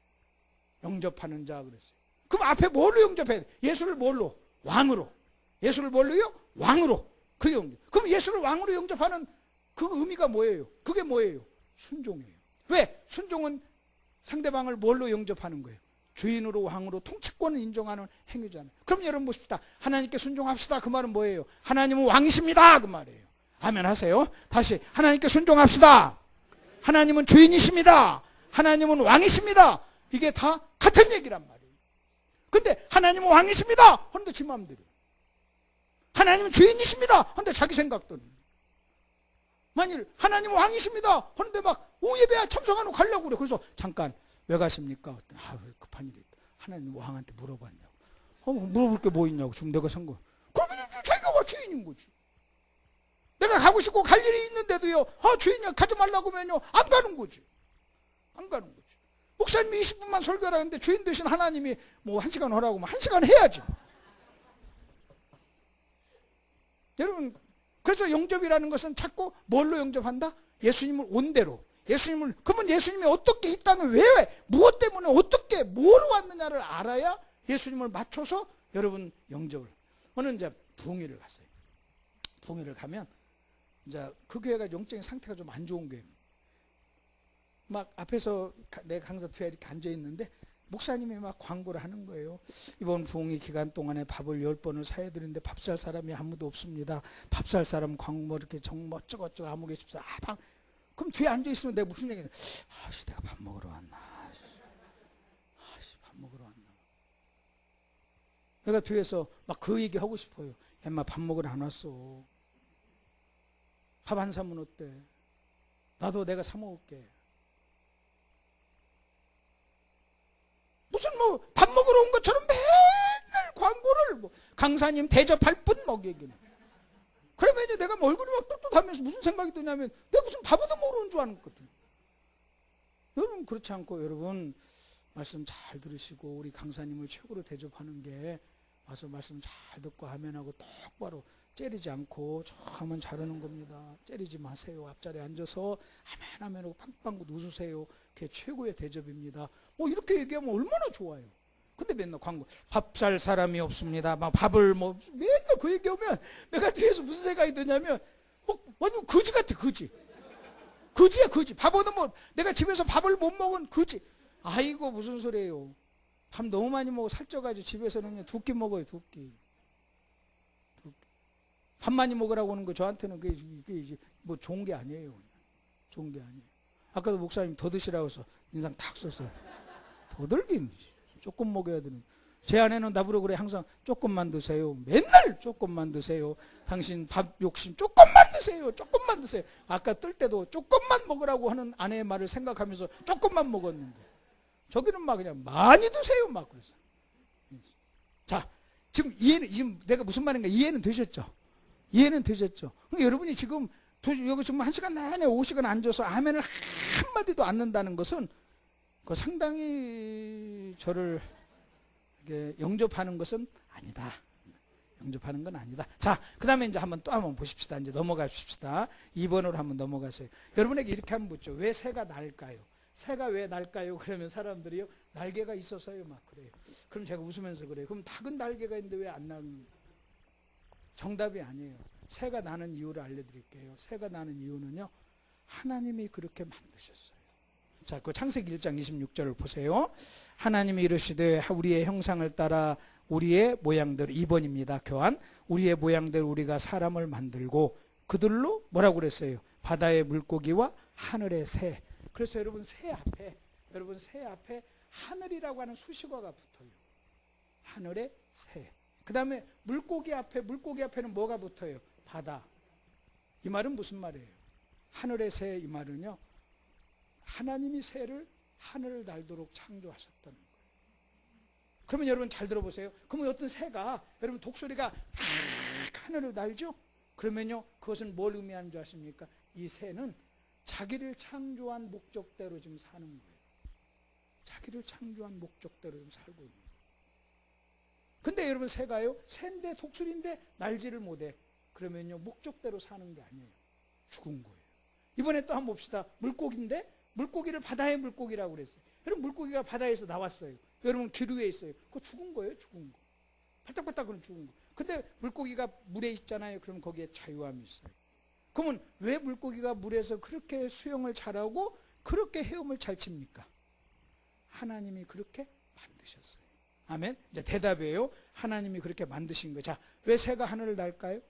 영접하는 자 그랬어요. 그럼 앞에 뭘로 영접해야 돼? 예수를 뭘로? 왕으로. 예수를 뭘로요? 왕으로. 그게 영접. 그럼 예수를 왕으로 영접하는 그 의미가 뭐예요? 그게 뭐예요? 순종이에요. 왜? 순종은 상대방을 뭘로 영접하는 거예요? 주인으로, 왕으로, 통치권을 인정하는 행위잖아요. 그럼 여러분 보십시다. 하나님께 순종합시다. 그 말은 뭐예요? 하나님은 왕이십니다. 그 말이에요. 아멘 하세요. 다시, 하나님께 순종합시다. 하나님은 주인이십니다. 하나님은 왕이십니다. 이게 다 같은 얘기란 말이에요. 근데 하나님은 왕이십니다 하는데 지 마음대로, 하나님은 주인이십니다 하는데 자기 생각대로. 만일 하나님은 왕이십니다 하는데 막 오예배에 참석하고 가려고 그래. 그래서 잠깐 왜 가십니까? 아, 왜 급한 일이 있다. 하나님 왕한테 물어봤냐고. 물어볼 게 뭐 있냐고. 지금 내가 산 거. 그러면 자기가 와 주인인 거지. 내가 가고 싶고 갈 일이 있는데도요, 아, 주인이야 가지 말라고 하면요, 안 가는 거지. 안 가는 거지. 목사님이 20분만 설교를 하는데 주인 되신 하나님이 뭐 1시간 하라고 하면 1시간 해야지. 여러분, 그래서 영접이라는 것은 자꾸 뭘로 영접한다? 예수님을 온대로. 예수님을, 그러면 예수님이 어떻게 이 땅에 왜, 무엇 때문에 어떻게, 뭐로 왔느냐를 알아야 예수님을 맞춰서 여러분 영접을. 저는 이제 부흥회를 갔어요. 부흥회를 가면 이제 그 교회가 영적인 상태가 좀 안 좋은 교회입니다. 막 앞에서 내 강사 뒤에 이렇게 앉아 있는데 목사님이 막 광고를 하는 거예요. 이번 부흥회 기간 동안에 밥을 10번을 사야 되는데 밥 살 사람이 아무도 없습니다. 밥 살 사람 광고 이렇게 정말 어쩌고저쩌고 아무 계십시오. 그럼 뒤에 앉아 있으면 내가 무슨 얘기냐? 아씨, 내가 밥 먹으러 왔나? 아씨, 밥 먹으러 왔나? 내가 뒤에서 막 그 얘기 하고 싶어요. 엄마 밥 먹으러 안 왔어. 밥 안 사면 어때? 나도 내가 사 먹을게. 무슨 뭐 밥 먹으러 온 것처럼 맨날 광고를 뭐 강사님 대접할 뿐 뭐 얘기는. 그러면 이제 내가 뭐 얼굴이 막 떳떳하면서 무슨 생각이 드냐면 내가 무슨 밥을 먹으러 온 줄 아는 것 같아요. 여러분 그렇지 않고, 여러분 말씀 잘 들으시고 우리 강사님을 최고로 대접하는 게 와서 말씀 잘 듣고 아멘하고 똑바로 째리지 않고 하면 잘하는 겁니다. 째리지 마세요. 앞자리에 앉아서 아멘 아멘하고 빵빵 웃으세요. 그게 최고의 대접입니다. 뭐 이렇게 얘기하면 얼마나 좋아요. 근데 맨날 광고, 밥 살 사람이 없습니다. 막 밥을 뭐 맨날 그 얘기하면 내가 뒤에서 무슨 생각이 드냐면 완전 거지 같아. 거지. 거지야 거지. 밥은 뭐 내가 집에서 밥을 못 먹은 거지. 아이고 무슨 소리예요. 밥 너무 많이 먹어 살쪄가지고 집에서는 2끼 먹어요. 2끼. 밥 많이 먹으라고 하는 거 저한테는 그게 뭐 좋은 게 아니에요. 좋은 게 아니에요. 아까도 목사님 더 드시라고 해서 인상 탁 썼어요. 더 들긴 조금 먹어야 되는. 제 아내는 나보러 그래. 항상 조금만 드세요. 맨날 조금만 드세요. 당신 밥 욕심 조금만 드세요. 조금만 드세요. 아까 뜰 때도 조금만 먹으라고 하는 아내의 말을 생각하면서 조금만 먹었는데 저기는 막 그냥 많이 드세요 막 그래서. 자, 지금 내가 무슨 말인가 이해는 되셨죠? 이해는 되셨죠? 그러니까 여러분이 지금 여기 지금 1시간 내내 5시간 앉아서 아멘을 한마디도 안 넣는다는 것은 상당히 저를 영접하는 것은 아니다. 영접하는 건 아니다. 자, 그 다음에 이제 한번 보십시다. 이제 넘어가십시다. 2번으로 한번 넘어가세요. 여러분에게 이렇게 한번 묻죠. 왜 새가 날까요? 새가 왜 날까요? 그러면 사람들이요, 날개가 있어서요 막 그래요. 그럼 제가 웃으면서 그래요. 그럼 닭은 날개가 있는데 왜 안 나는? 정답이 아니에요. 새가 나는 이유를 알려드릴게요. 새가 나는 이유는요, 하나님이 그렇게 만드셨어요. 자, 그 창세기 1장 26절을 보세요. 하나님이 이르시되 우리의 형상을 따라 우리의 모양대로, 2번입니다. 교환. 우리의 모양대로 우리가 사람을 만들고 그들로 뭐라고 그랬어요? 바다의 물고기와 하늘의 새. 그래서 여러분 새 앞에 하늘이라고 하는 수식어가 붙어요. 하늘의 새. 그 다음에 물고기 앞에는 뭐가 붙어요? 바다. 이 말은 무슨 말이에요? 하늘의 새 이 말은요, 하나님이 새를 하늘을 날도록 창조하셨다는 거예요. 그러면 여러분 잘 들어보세요. 그러면 어떤 새가 여러분 독수리가 쫙 하늘을 날죠? 그러면요, 그것은 뭘 의미하는 줄 아십니까? 이 새는 자기를 창조한 목적대로 지금 사는 거예요. 자기를 창조한 목적대로 지금 살고 있는 거예요. 근데 여러분 새가요, 새인데 독수리인데 날지를 못해. 그러면요, 목적대로 사는 게 아니에요. 죽은 거예요. 이번에 또 한번 봅시다. 물고기인데 물고기를 바다의 물고기라고 그랬어요. 여러분 물고기가 바다에서 나왔어요. 여러분 기류에 있어요. 그거 죽은 거예요. 죽은 거. 바짝바짝으로 죽은 거. 근데 물고기가 물에 있잖아요. 그럼 거기에 자유함이 있어요. 그러면 왜 물고기가 물에서 그렇게 수영을 잘하고 그렇게 헤엄을 잘 칩니까? 하나님이 그렇게 만드셨어요. 아멘. 이제 대답이에요. 하나님이 그렇게 만드신 거예요. 자, 왜 새가 하늘을 날까요?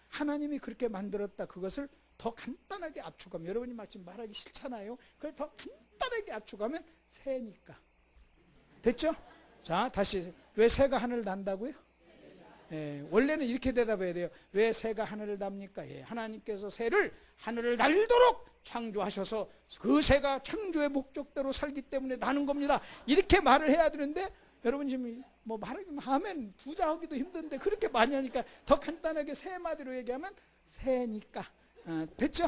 하나님이 그렇게 만들었다. 그것을 더 간단하게 압축하면, 여러분이 막 지금 말하기 싫잖아요. 그걸 더 간단하게 압축하면 새니까. 됐죠? 자, 다시. 왜 새가 하늘을 난다고요? 예, 원래는 이렇게 대답해야 돼요. 왜 새가 하늘을 납니까? 예, 하나님께서 새를 하늘을 날도록 창조하셔서 그 새가 창조의 목적대로 살기 때문에 나는 겁니다. 이렇게 말을 해야 되는데, 여러분 지금 뭐 말하기만 하면 부자하기도 힘든데 그렇게 많이 하니까 더 간단하게 세 마디로 얘기하면 새니까. 됐죠?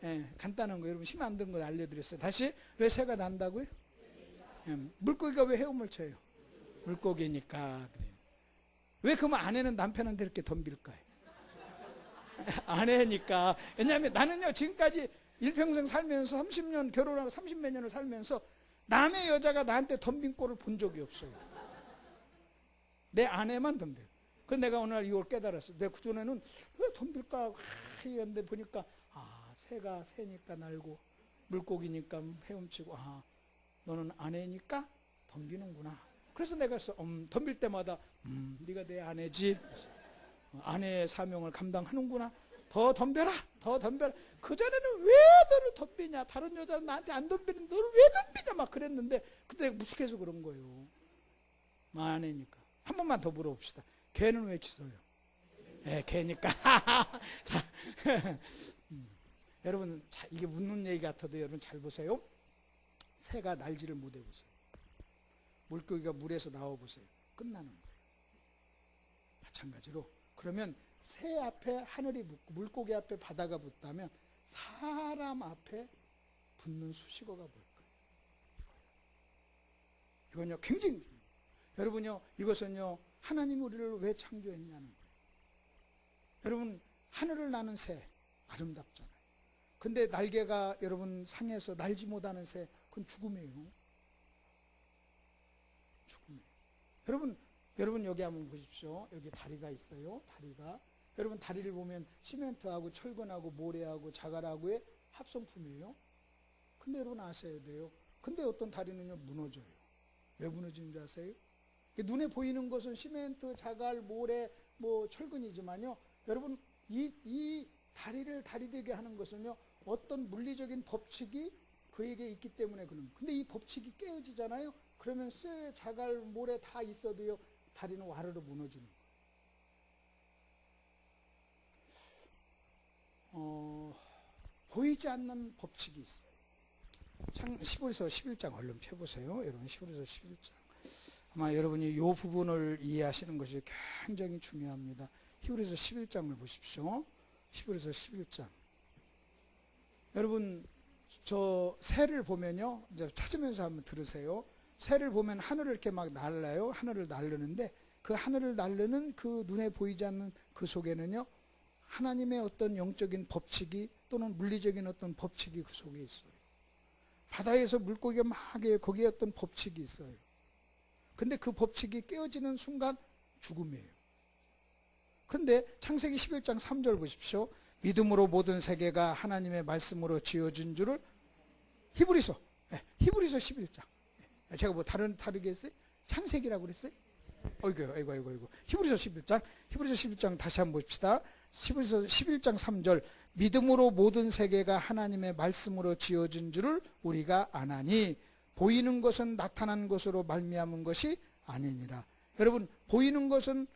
예, 간단한 거 여러분 힘 안 든 거 알려드렸어요. 다시. 왜 새가 난다고요? 예, 물고기가 왜 헤엄을 쳐요? 물고기니까. 그래요. 왜 그러면 아내는 남편한테 이렇게 덤빌까요? 아내니까. 왜냐하면 나는요, 지금까지 일평생 살면서 30년 결혼하고 30몇 년을 살면서 남의 여자가 나한테 덤빈 꼴을 본 적이 없어요. 내 아내만 덤벼요. 그래서 내가 어느 날 이걸 깨달았어. 내가 그전에는 왜 덤빌까 했는데 보니까 새가 새니까 날고 물고기니까 헤엄치고 너는 아내니까 덤비는구나. 그래서 내가 덤빌 때마다 네가 내 아내지. 아내의 사명을 감당하는구나. 더 덤벼라. 더 덤벼라. 그전에는 왜 너를 덤비냐. 다른 여자는 나한테 안 덤비는데 너를 왜 덤비냐 막 그랬는데 그때 무식해서 그런 거예요. 아내니까. 한 번만 더 물어봅시다. 걔는 왜 치서요? 네, 걔니까. 자, 여러분 이게 묻는 얘기 같아도 여러분 잘 보세요. 새가 날지를 못해 보세요. 물고기가 물에서 나와 보세요. 끝나는 거예요. 마찬가지로 그러면 새 앞에 하늘이 붙고 물고기 앞에 바다가 붙다면 사람 앞에 붙는 수식어가 뭘까요? 이건요 굉장히 중요해요. 여러분요, 이것은요 하나님이 우리를 왜 창조했냐는 거예요. 여러분 하늘을 나는 새 아름답잖아요. 근데 날개가 여러분 상해서 날지 못하는 새, 그건 죽음이에요. 죽음이에요. 여러분 여기 한번 보십시오. 여기 다리가 있어요. 다리가. 여러분 다리를 보면 시멘트하고 철근하고 모래하고 자갈하고의 합성품이에요. 근데 여러분 아셔야 돼요. 근데 어떤 다리는요 무너져요. 왜 무너지는 줄 아세요? 눈에 보이는 것은 시멘트, 자갈, 모래, 뭐 철근이지만요. 여러분 이 다리를 다리 되게 하는 것은요 어떤 물리적인 법칙이 그에게 있기 때문에 그런 거예요. 근데 이 법칙이 깨어지잖아요. 그러면 쇠, 자갈, 모래 다 있어도요 다리는 와르르 무너지는 거예요. 보이지 않는 법칙이 있어요. 히브리서 11장 얼른 펴보세요. 여러분 히브리서 11장. 아마 여러분이 이 부분을 이해하시는 것이 굉장히 중요합니다. 히브리서 11장을 보십시오. 히브리서 11장. 여러분 저 새를 보면요, 이제 찾으면서 한번 들으세요. 새를 보면 하늘을 이렇게 막 날라요. 하늘을 날르는데 그 하늘을 날르는 그 눈에 보이지 않는 그 속에는요 하나님의 어떤 영적인 법칙이 또는 물리적인 어떤 법칙이 그 속에 있어요. 바다에서 물고기가 막 거기에 어떤 법칙이 있어요. 근데 그 법칙이 깨어지는 순간 죽음이에요. 그런데 창세기 11장 3절 보십시오. 믿음으로 모든 세계가 하나님의 말씀으로 지어진 줄을 히브리서 11장. 제가 뭐 다르게 했어요? 창세기라고 그랬어요? 아이고. 히브리서 11장 다시 한번 봅시다. 히브리서 11장 3절. 믿음으로 모든 세계가 하나님의 말씀으로 지어진 줄을 우리가 아나니 보이는 것은 나타난 것으로 말미암은 것이 아니니라. 여러분 보이는 것은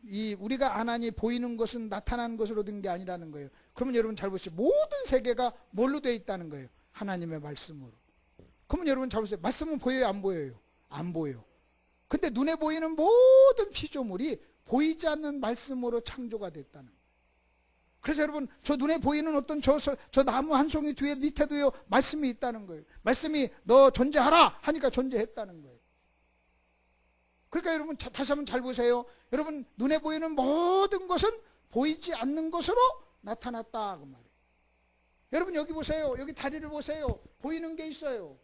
이 우리가 안 하니 보이는 것은 나타나는 것으로 된 게 아니라는 거예요. 그러면 여러분 잘 보시죠. 모든 세계가 뭘로 되어 있다는 거예요? 하나님의 말씀으로. 그러면 여러분 잘 보세요. 말씀은 보여요, 안 보여요? 안 보여. 근데 눈에 보이는 모든 피조물이 보이지 않는 말씀으로 창조가 됐다는 거예요. 그래서 여러분 저 눈에 보이는 어떤 저 나무 한 송이 뒤에 밑에도요 말씀이 있다는 거예요. 말씀이 너 존재하라 하니까 존재했다는 거예요. 그러니까 여러분 다시 한번 잘 보세요. 여러분 눈에 보이는 모든 것은 보이지 않는 것으로 나타났다 그 말이에요. 여러분 여기 보세요. 여기 다리를 보세요. 보이는 게 있어요.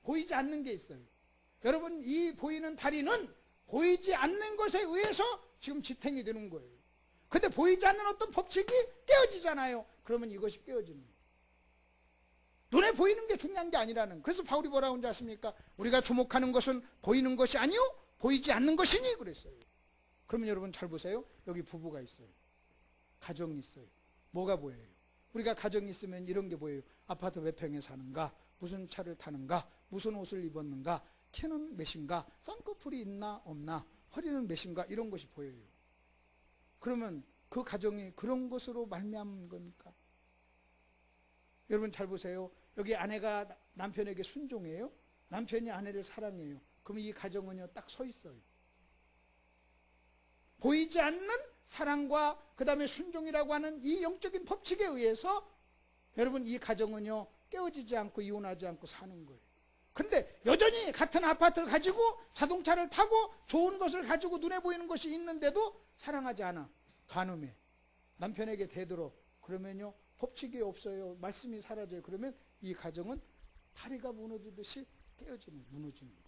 보이지 않는 게 있어요. 여러분 이 보이는 다리는 보이지 않는 것에 의해서 지금 지탱이 되는 거예요. 근데 보이지 않는 어떤 법칙이 깨어지잖아요. 그러면 이것이 깨어지는 거예요. 눈에 보이는 게 중요한 게 아니라는. 그래서 바울이 뭐라고 하는지 아십니까? 우리가 주목하는 것은 보이는 것이 아니요 보이지 않는 것이니 그랬어요. 그러면 여러분 잘 보세요. 여기 부부가 있어요. 가정이 있어요. 뭐가 보여요? 우리가 가정이 있으면 이런 게 보여요. 아파트 몇 평에 사는가? 무슨 차를 타는가? 무슨 옷을 입었는가? 키는 몇인가? 쌍꺼풀이 있나 없나? 허리는 몇인가? 이런 것이 보여요. 그러면 그 가정이 그런 것으로 말미암은 겁니까? 여러분 잘 보세요. 여기 아내가 남편에게 순종해요. 남편이 아내를 사랑해요. 그럼 이 가정은요 딱 서 있어요. 보이지 않는 사랑과 그 다음에 순종이라고 하는 이 영적인 법칙에 의해서 여러분 이 가정은요 깨어지지 않고 이혼하지 않고 사는 거예요. 그런데 여전히 같은 아파트를 가지고 자동차를 타고 좋은 것을 가지고 눈에 보이는 것이 있는데도 사랑하지 않아. 간음해. 남편에게 되도록. 그러면요 법칙이 없어요. 말씀이 사라져요. 그러면 이 가정은 다리가 무너지듯이 무너지는 거예요.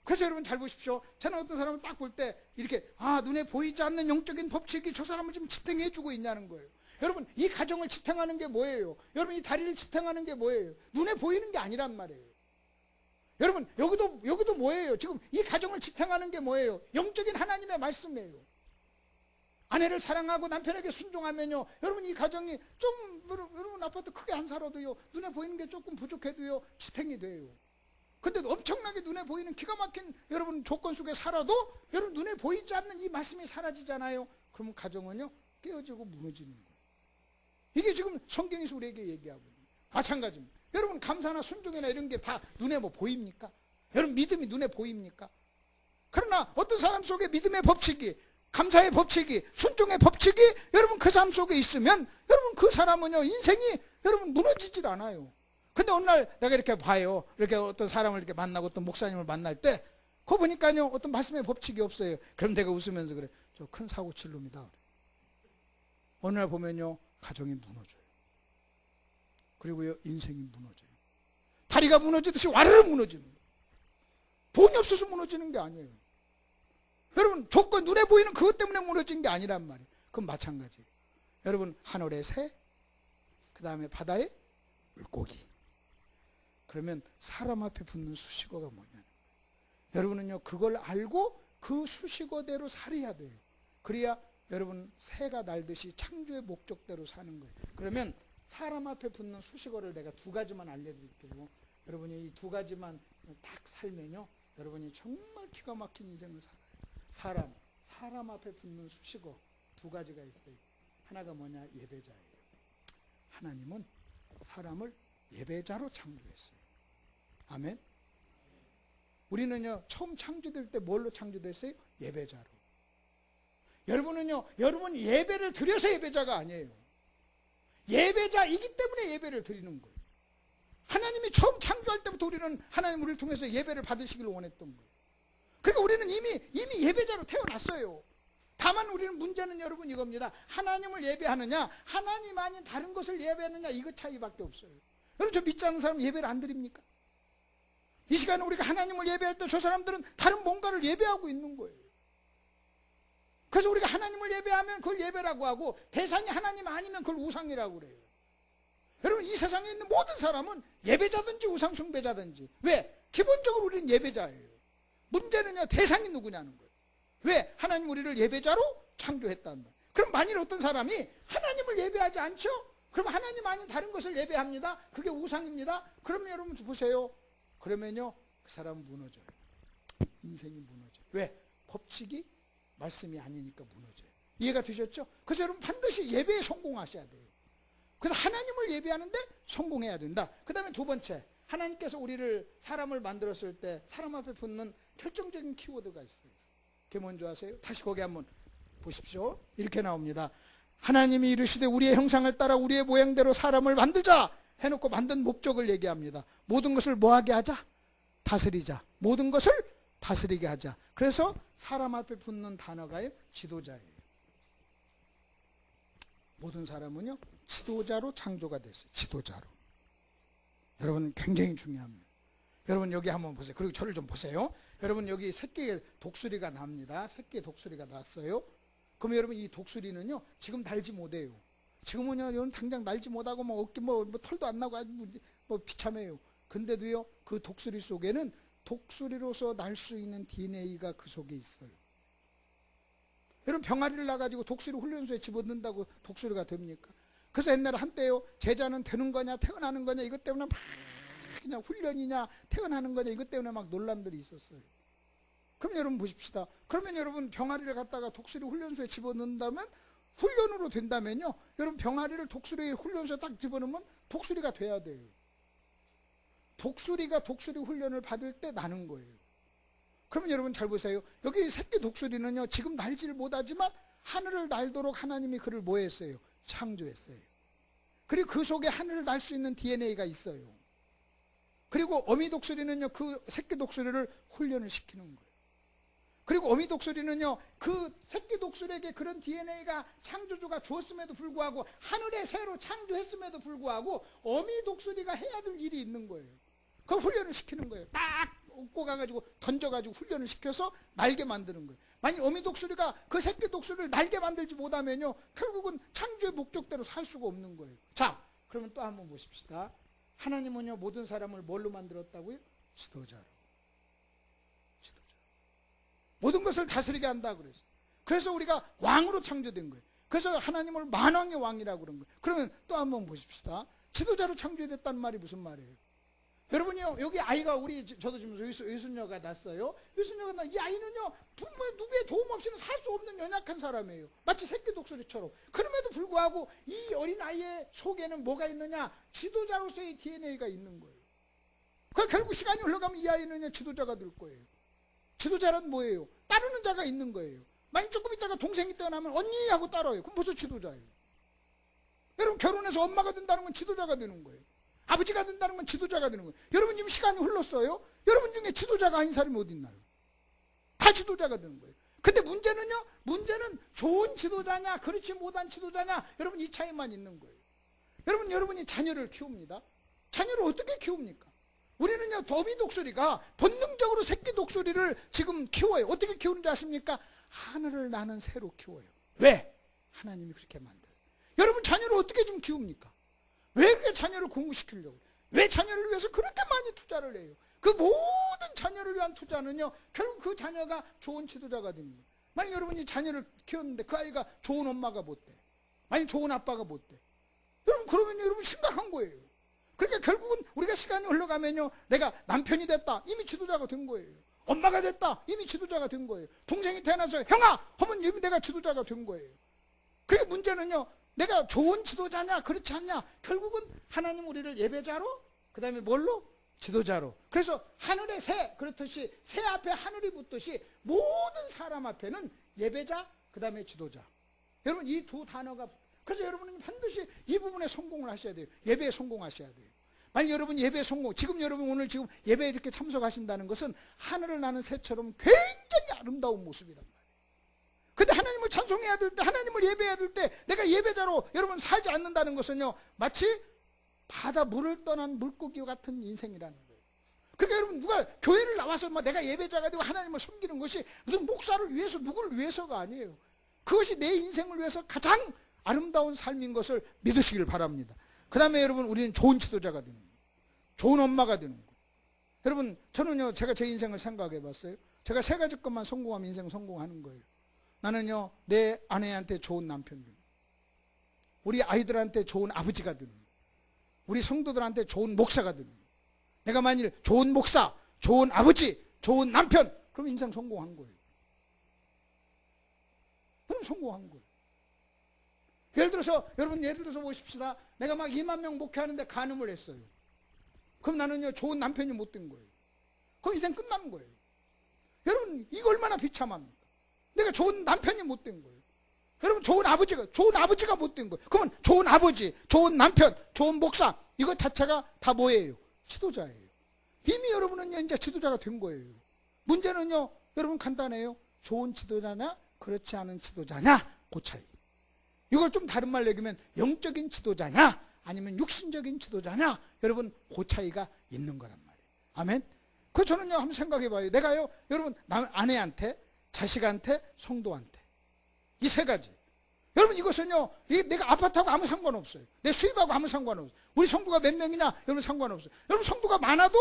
그래서 여러분 잘 보십시오. 저는 어떤 사람을 딱 볼 때 이렇게 눈에 보이지 않는 영적인 법칙이 저 사람을 지금 지탱해 주고 있냐는 거예요. 여러분 이 가정을 지탱하는 게 뭐예요? 여러분 이 다리를 지탱하는 게 뭐예요? 눈에 보이는 게 아니란 말이에요. 여러분 여기도 뭐예요? 지금 이 가정을 지탱하는 게 뭐예요? 영적인 하나님의 말씀이에요. 아내를 사랑하고 남편에게 순종하면요 여러분 이 가정이 좀 여러분 아파트 크게 안 살아도요 눈에 보이는 게 조금 부족해도요 지탱이 돼요. 근데 엄청나게 눈에 보이는 기가 막힌 여러분 조건 속에 살아도 여러분 눈에 보이지 않는 이 말씀이 사라지잖아요. 그러면 가정은요 깨어지고 무너지는 거예요. 이게 지금 성경에서 우리에게 얘기하고 있는 거예요. 마찬가지입니다. 여러분 감사나 순종이나 이런 게 다 눈에 뭐 보입니까? 여러분 믿음이 눈에 보입니까? 그러나 어떤 사람 속에 믿음의 법칙이, 감사의 법칙이, 순종의 법칙이 여러분 그 삶 속에 있으면 여러분 그 사람은요 인생이 여러분 무너지질 않아요. 근데 어느 날 내가 이렇게 봐요. 이렇게 어떤 사람을 이렇게 만나고 어떤 목사님을 만날 때 그거 보니까요 어떤 말씀의 법칙이 없어요. 그럼 내가 웃으면서 그래. 저 큰 사고 칠 놈이다. 어느 날 보면요 가정이 무너져요. 그리고요 인생이 무너져요. 다리가 무너지듯이 와르르 무너지는 거예요. 돈이 없어서 무너지는 게 아니에요. 여러분 조건 눈에 보이는 그것 때문에 무너진 게 아니란 말이에요. 그건 마찬가지예요. 여러분 하늘의 새, 그 다음에 바다의 물고기. 그러면 사람 앞에 붙는 수식어가 뭐냐는 거예요. 여러분은요 그걸 알고 그 수식어대로 살아야 돼요. 그래야 여러분 새가 날듯이 창조의 목적대로 사는 거예요. 그러면 사람 앞에 붙는 수식어를 내가 두 가지만 알려드릴게요. 여러분이 이 두 가지만 딱 살면요 여러분이 정말 기가 막힌 인생을 살아요. 사람 앞에 붙는 수식어 두 가지가 있어요. 하나가 뭐냐? 예배자예요. 하나님은 사람을 예배자로 창조했어요. 아멘. 우리는요 처음 창조될 때 뭘로 창조됐어요? 예배자로. 여러분은요 여러분 예배를 드려서 예배자가 아니에요. 예배자이기 때문에 예배를 드리는 거예요. 하나님이 처음 창조할 때부터 우리는 하나님 우리를 통해서 예배를 받으시길 원했던 거예요. 그러니까 우리는 이미 예배자로 태어났어요. 다만 우리는 문제는 여러분 이겁니다. 하나님을 예배하느냐 하나님 아닌 다른 것을 예배하느냐 이거 차이밖에 없어요. 여러분 저 믿지 않는 사람 예배를 안 드립니까? 이 시간에 우리가 하나님을 예배할 때 저 사람들은 다른 뭔가를 예배하고 있는 거예요. 그래서 우리가 하나님을 예배하면 그걸 예배라고 하고 대상이 하나님 아니면 그걸 우상이라고 그래요. 여러분 이 세상에 있는 모든 사람은 예배자든지 우상 숭배자든지. 왜? 기본적으로 우리는 예배자예요. 문제는요 대상이 누구냐는 거예요. 왜? 하나님 우리를 예배자로 창조했다는 거예요. 그럼 만일 어떤 사람이 하나님을 예배하지 않죠? 그럼 하나님 아닌 다른 것을 예배합니다. 그게 우상입니다. 그러면 여러분 보세요. 그러면요 그 사람은 무너져요. 인생이 무너져요. 왜? 법칙이 말씀이 아니니까 무너져요. 이해가 되셨죠? 그래서 여러분 반드시 예배에 성공하셔야 돼요. 그래서 하나님을 예배하는데 성공해야 된다. 그 다음에 두 번째, 하나님께서 우리를 사람을 만들었을 때 사람 앞에 붙는 결정적인 키워드가 있어요. 그게 뭔지 아세요? 다시 거기 한번 보십시오. 이렇게 나옵니다. 하나님이 이르시되 우리의 형상을 따라 우리의 모양대로 사람을 만들자 해놓고 만든 목적을 얘기합니다. 모든 것을 뭐하게 하자? 다스리자. 모든 것을 다스리게 하자. 그래서 사람 앞에 붙는 단어가요, 지도자예요. 모든 사람은요, 지도자로 창조가 됐어요. 지도자로. 여러분 굉장히 중요합니다. 여러분 여기 한번 보세요. 그리고 저를 좀 보세요. 여러분 여기 새끼의 독수리가 납니다. 새끼의 독수리가 났어요. 그럼 여러분 이 독수리는요, 지금 날지 못해요. 지금은요, 여러분 당장 날지 못하고 뭐 어깨 뭐 털도 안 나고 아주 뭐 비참해요. 근데도요, 그 독수리 속에는 독수리로서 날 수 있는 DNA가 그 속에 있어요. 여러분 병아리를 낳아가지고 독수리 훈련소에 집어넣는다고 독수리가 됩니까? 그래서 옛날에 한때요, 제자는 되는 거냐 태어나는 거냐 이것 때문에 막 그냥 훈련이냐 태어나는 거냐 이것 때문에 막 논란들이 있었어요. 그럼 여러분 보십시다. 그러면 여러분 병아리를 갖다가 독수리 훈련소에 집어넣는다면, 훈련으로 된다면요, 여러분 병아리를 독수리 훈련소에 딱 집어넣으면 독수리가 돼야 돼요. 독수리가 독수리 훈련을 받을 때 나는 거예요. 그러면 여러분 잘 보세요. 여기 새끼 독수리는요, 지금 날지를 못하지만 하늘을 날도록 하나님이 그를 뭐 했어요? 창조했어요. 그리고 그 속에 하늘을 날 수 있는 DNA가 있어요. 그리고 어미 독수리는요, 그 새끼 독수리를 훈련을 시키는 거예요. 그리고 어미 독수리는요, 그 새끼 독수리에게 그런 DNA가 창조주가 주었음에도 불구하고, 하늘의 새로 창조했음에도 불구하고 어미 독수리가 해야 될 일이 있는 거예요. 그 훈련을 시키는 거예요. 딱 업고 가가지고 던져가지고 훈련을 시켜서 날게 만드는 거예요. 만약 어미 독수리가 그 새끼 독수리를 날게 만들지 못하면요, 결국은 창조의 목적대로 살 수가 없는 거예요. 자, 그러면 또 한번 보십시다. 하나님은요, 모든 사람을 뭘로 만들었다고요? 지도자로. 지도자로. 모든 것을 다스리게 한다 그랬어요. 그래서 우리가 왕으로 창조된 거예요. 그래서 하나님을 만왕의 왕이라고 그런 거예요. 그러면 또 한번 보십시다. 지도자로 창조됐다는 말이 무슨 말이에요? 여러분요, 여기 아이가, 저도 지금 외손녀가 났어요. 외손녀가 이 아이는요, 부모의 누구의 도움 없이는 살 수 없는 연약한 사람이에요. 마치 새끼 독수리처럼. 그럼에도 불구하고 이 어린 아이의 속에는 뭐가 있느냐? 지도자로서의 DNA가 있는 거예요. 그 결국 시간이 흘러가면 이 아이는요, 지도자가 될 거예요. 지도자란 뭐예요? 따르는 자가 있는 거예요. 만약 조금 있다가 동생이 떠나면 언니 하고 따라요. 그럼 벌써 지도자예요. 여러분 결혼해서 엄마가 된다는 건 지도자가 되는 거예요. 아버지가 된다는 건 지도자가 되는 거예요. 여러분 지금 시간이 흘렀어요. 여러분 중에 지도자가 아닌 사람이 어디 있나요? 다 지도자가 되는 거예요. 근데 문제는요, 문제는 좋은 지도자냐 그렇지 못한 지도자냐, 여러분 이 차이만 있는 거예요. 여러분이 자녀를 키웁니다. 자녀를 어떻게 키웁니까? 우리는요, 어미 독수리가 본능적으로 새끼 독수리를 지금 키워요. 어떻게 키우는지 아십니까? 하늘을 나는 새로 키워요. 왜? 하나님이 그렇게 만들어요. 여러분 자녀를 어떻게 좀 키웁니까? 왜 그렇게 자녀를 공부시키려고? 왜 자녀를 위해서 그렇게 많이 투자를 해요? 그 모든 자녀를 위한 투자는요, 결국 그 자녀가 좋은 지도자가 되는 거예요. 만약 여러분이 자녀를 키웠는데 그 아이가 좋은 엄마가 못 돼, 만약 좋은 아빠가 못 돼, 여러분 그러면 여러분 심각한 거예요. 그러니까 결국은 우리가 시간이 흘러가면요, 내가 남편이 됐다, 이미 지도자가 된 거예요. 엄마가 됐다, 이미 지도자가 된 거예요. 동생이 태어나서 형아 하면 이미 내가 지도자가 된 거예요. 그게 문제는요, 내가 좋은 지도자냐 그렇지 않냐, 결국은 하나님 우리를 예배자로, 그 다음에 뭘로? 지도자로. 그래서 하늘의 새, 그렇듯이 새 앞에 하늘이 붙듯이 모든 사람 앞에는 예배자, 그 다음에 지도자. 여러분 이 두 단어가, 그래서 여러분은 반드시 이 부분에 성공을 하셔야 돼요. 예배에 성공하셔야 돼요. 만약 여러분 예배에 성공, 지금 여러분 오늘 지금 예배에 이렇게 참석하신다는 것은 하늘을 나는 새처럼 굉장히 아름다운 모습이란 말이에요. 근데 하나님을 찬송해야 될 때, 하나님을 예배해야 될 때 내가 예배자로 여러분 살지 않는다는 것은요, 마치 바다 물을 떠난 물고기와 같은 인생이라는 거예요. 그러니까 여러분 누가 교회를 나와서 막 내가 예배자가 되고 하나님을 섬기는 것이 무슨 목사를 위해서 누구를 위해서가 아니에요. 그것이 내 인생을 위해서 가장 아름다운 삶인 것을 믿으시길 바랍니다. 그 다음에 여러분 우리는 좋은 지도자가 되는 거예요. 좋은 엄마가 되는 거예요. 여러분 저는요, 제가 제 인생을 생각해 봤어요. 제가 세 가지 것만 성공하면 인생 성공하는 거예요. 나는요, 내 아내한테 좋은 남편 되는 거예요. 우리 아이들한테 좋은 아버지가 되는 거예요. 우리 성도들한테 좋은 목사가 되는 거예요. 내가 만일 좋은 목사, 좋은 아버지, 좋은 남편, 그럼 인생 성공한 거예요. 그럼 성공한 거예요. 예를 들어서 보십시다. 내가 막 2만 명 목회하는데 간음을 했어요. 그럼 나는요, 좋은 남편이 못 된 거예요. 그럼 인생 끝나는 거예요. 여러분, 이거 얼마나 비참합니까? 내가 좋은 남편이 못 된 거예요. 여러분, 좋은 아버지가 못 된 거예요. 그러면 좋은 아버지, 좋은 남편, 좋은 목사, 이거 자체가 다 뭐예요? 지도자예요. 이미 여러분은 이제 지도자가 된 거예요. 문제는요, 여러분 간단해요. 좋은 지도자냐, 그렇지 않은 지도자냐, 그 차이. 이걸 좀 다른 말로 얘기하면 영적인 지도자냐, 아니면 육신적인 지도자냐, 여러분 그 차이가 있는 거란 말이에요. 아멘. 그 저는요, 한번 생각해 봐요. 내가요, 여러분 아내한테, 자식한테, 성도한테 이 세 가지. 여러분 이것은요, 내가 아파트하고 아무 상관없어요. 내 수입하고 아무 상관없어요. 우리 성도가 몇 명이냐, 여러분 상관없어요. 여러분 성도가 많아도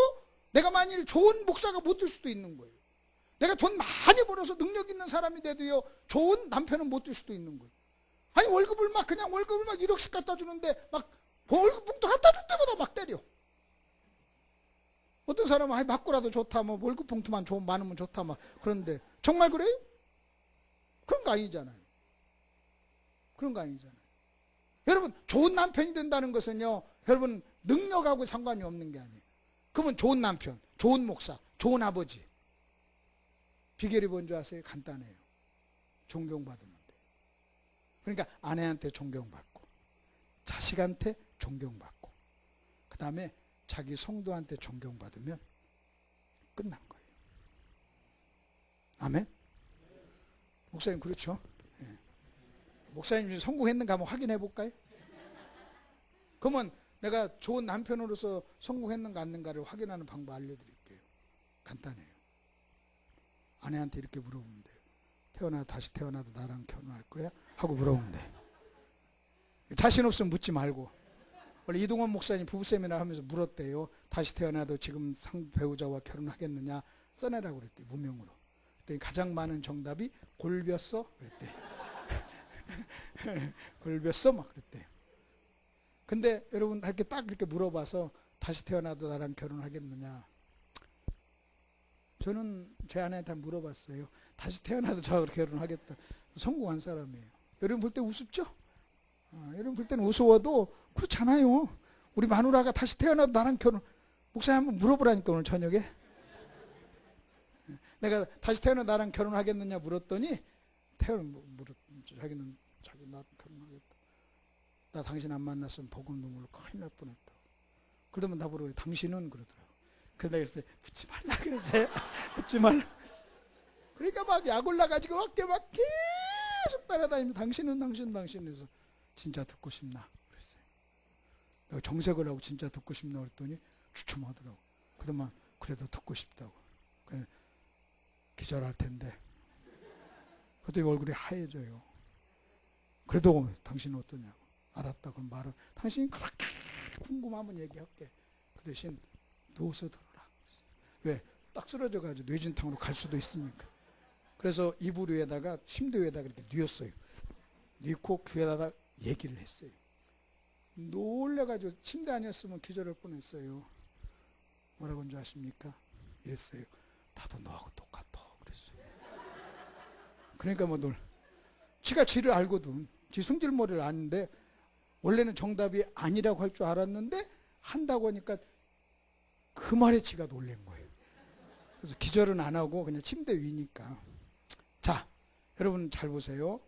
내가 만일 좋은 목사가 못 될 수도 있는 거예요. 내가 돈 많이 벌어서 능력 있는 사람이 돼도요, 좋은 남편은 못 될 수도 있는 거예요. 아니 월급을 막 1억씩 갖다 주는데 막 월급 봉투 갖다 줄 때마다 막 때려. 어떤 사람은 아니 맞고라도 좋다, 뭐 월급 봉투만 좀 많으면 좋다, 막 그런데 정말 그래요? 그런 거 아니잖아요. 그런 거 아니잖아요. 여러분 좋은 남편이 된다는 것은요, 여러분 능력하고 상관이 없는 게 아니에요. 그러면 좋은 남편, 좋은 목사, 좋은 아버지. 비결이 뭔지 아세요? 간단해요. 존경받으면 돼요. 그러니까 아내한테 존경받고, 자식한테 존경받고, 그 다음에 자기 성도한테 존경받으면 끝난 거예요. 아멘? 목사님 그렇죠? 예. 목사님 성공했는가 한번 확인해 볼까요? 그러면 내가 좋은 남편으로서 성공했는가 안는가를 확인하는 방법 알려드릴게요. 간단해요. 아내한테 이렇게 물어보면 돼요. 다시 태어나도 나랑 결혼할 거야? 하고 물어보면 돼. 자신 없으면 묻지 말고. 원래 이동원 목사님 부부 세미나 하면서 물었대요. 다시 태어나도 지금 배우자와 결혼하겠느냐 써내라고 그랬대. 무명으로. 그랬더니 가장 많은 정답이 골볐어? 그랬대. 골볐어? 막 그랬대요. 근데 여러분 이렇게 딱 이렇게 물어봐서 다시 태어나도 나랑 결혼하겠느냐. 저는 제 아내한테 물어봤어요. 다시 태어나도 저하고 결혼하겠다. 성공한 사람이에요. 여러분 볼 때 우습죠? 여러분 볼 때는 우스워도 그렇잖아요. 우리 마누라가 다시 태어나도 나랑 결혼. 목사님 한번 물어보라니까 오늘 저녁에. 내가 다시 태어나도 나랑 결혼하겠느냐 물었더니 자기는 자기 나랑 결혼하겠다. 나 당신 안 만났으면 복음 눈물 큰일 날 뻔했다. 그러면 나보고 당신은 그러더라고. 그래서 내가 그랬어요. 묻지 말라 그랬어요. 묻지 말라. 그러니까 막 약 올라가지고 막 계속 따라다니면 당신은 해서 진짜 듣고 싶나 그랬어요. 내가 정색을 하고 진짜 듣고 싶나 그랬더니 주춤하더라고. 그러면 그래도 듣고 싶다고. 기절할 텐데. 그때 얼굴이 하얘져요. 그래도 당신은 어떠냐고. 알았다 그럼 말은 당신이 그렇게 궁금하면 얘기할게. 그 대신 누워서 들어라. 왜? 딱 쓰러져가지고 뇌진탕으로 갈 수도 있으니까. 그래서 이불 위에다가 침대 위에다가 이렇게 뉘었어요. 뉘고 귀에다가 얘기를 했어요. 놀래가지고 침대 아니었으면 기절할 뻔했어요. 뭐라고 한줄 아십니까? 이랬어요. 나도 너하고 똑같아. 그랬어요. 그러니까 뭐 지가 지를 알거든. 지 승질머리를 아는데 원래는 정답이 아니라고 할 줄 알았는데 한다고 하니까 그 말에 지가 놀란 거예요. 그래서 기절은 안 하고 그냥 침대 위니까. 자, 여러분 잘 보세요.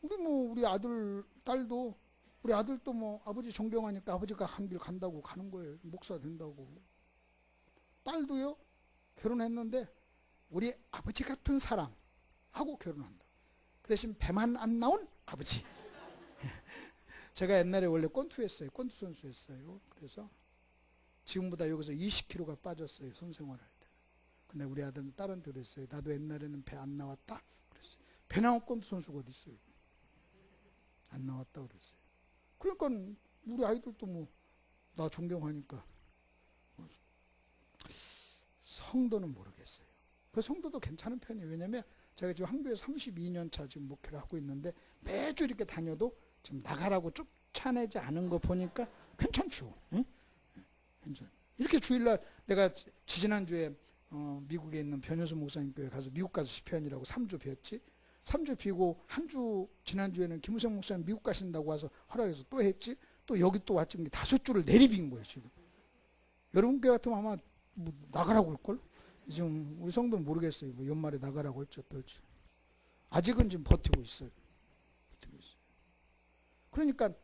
우리 아들, 딸도, 우리 아들도 뭐 아버지 존경하니까 아버지가 한 길 간다고 가는 거예요. 목사 된다고. 딸도요, 결혼했는데 우리 아버지 같은 사람하고 결혼한다. 그 대신 배만 안 나온 아버지. 제가 옛날에 원래 권투 선수 했어요. 그래서 지금보다 여기서 20kg가 빠졌어요. 선생활할 때. 근데 우리 아들은 딸한테 그랬어요. 나도 옛날에는 배 안 나왔다. 그랬어요. 배 나온 권투 선수가 어디 있어요? 안 나왔다 그랬어요. 그러니까 우리 아이들도 뭐 나 존경하니까 성도는 모르겠어요. 그 성도도 괜찮은 편이에요. 왜냐면 제가 지금 한교회 32년 차 지금 목회를 하고 있는데 매주 이렇게 다녀도 지금 나가라고 쫓아내지 않은 거 보니까 괜찮죠. 응? 괜찮. 이렇게 주일날 내가 지지난주에 미국에 있는 변효수 목사님 교회 가서 미국 가서 집회하느라고 3주 배웠지. 3주 비고 한 주 지난주에는 김우성 목사님 미국 가신다고 와서 허락해서 또 했지. 또 여기 또 왔지. 5주를 내리빈 거예요 지금. 여러분 교회 같으면 아마 뭐 나가라고 할걸? 지금 우리 성도는 모르겠어요. 뭐 연말에 나가라고 할지 어떨지. 아직은 지금 버티고 있어요. 버티고 있어요. 그러니까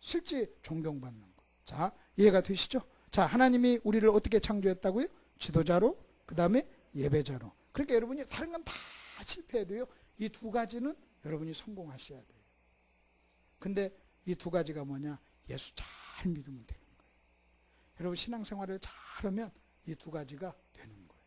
실제 존경받는 거. 자, 이해가 되시죠? 자, 하나님이 우리를 어떻게 창조했다고요? 지도자로, 그 다음에 예배자로. 그러니까 여러분이 다른 건 다 실패해도요, 이 두 가지는 여러분이 성공하셔야 돼요. 근데 이 두 가지가 뭐냐? 예수 잘 믿으면 되는 거예요. 여러분 신앙생활을 잘하면 이 두 가지가 되는 거예요.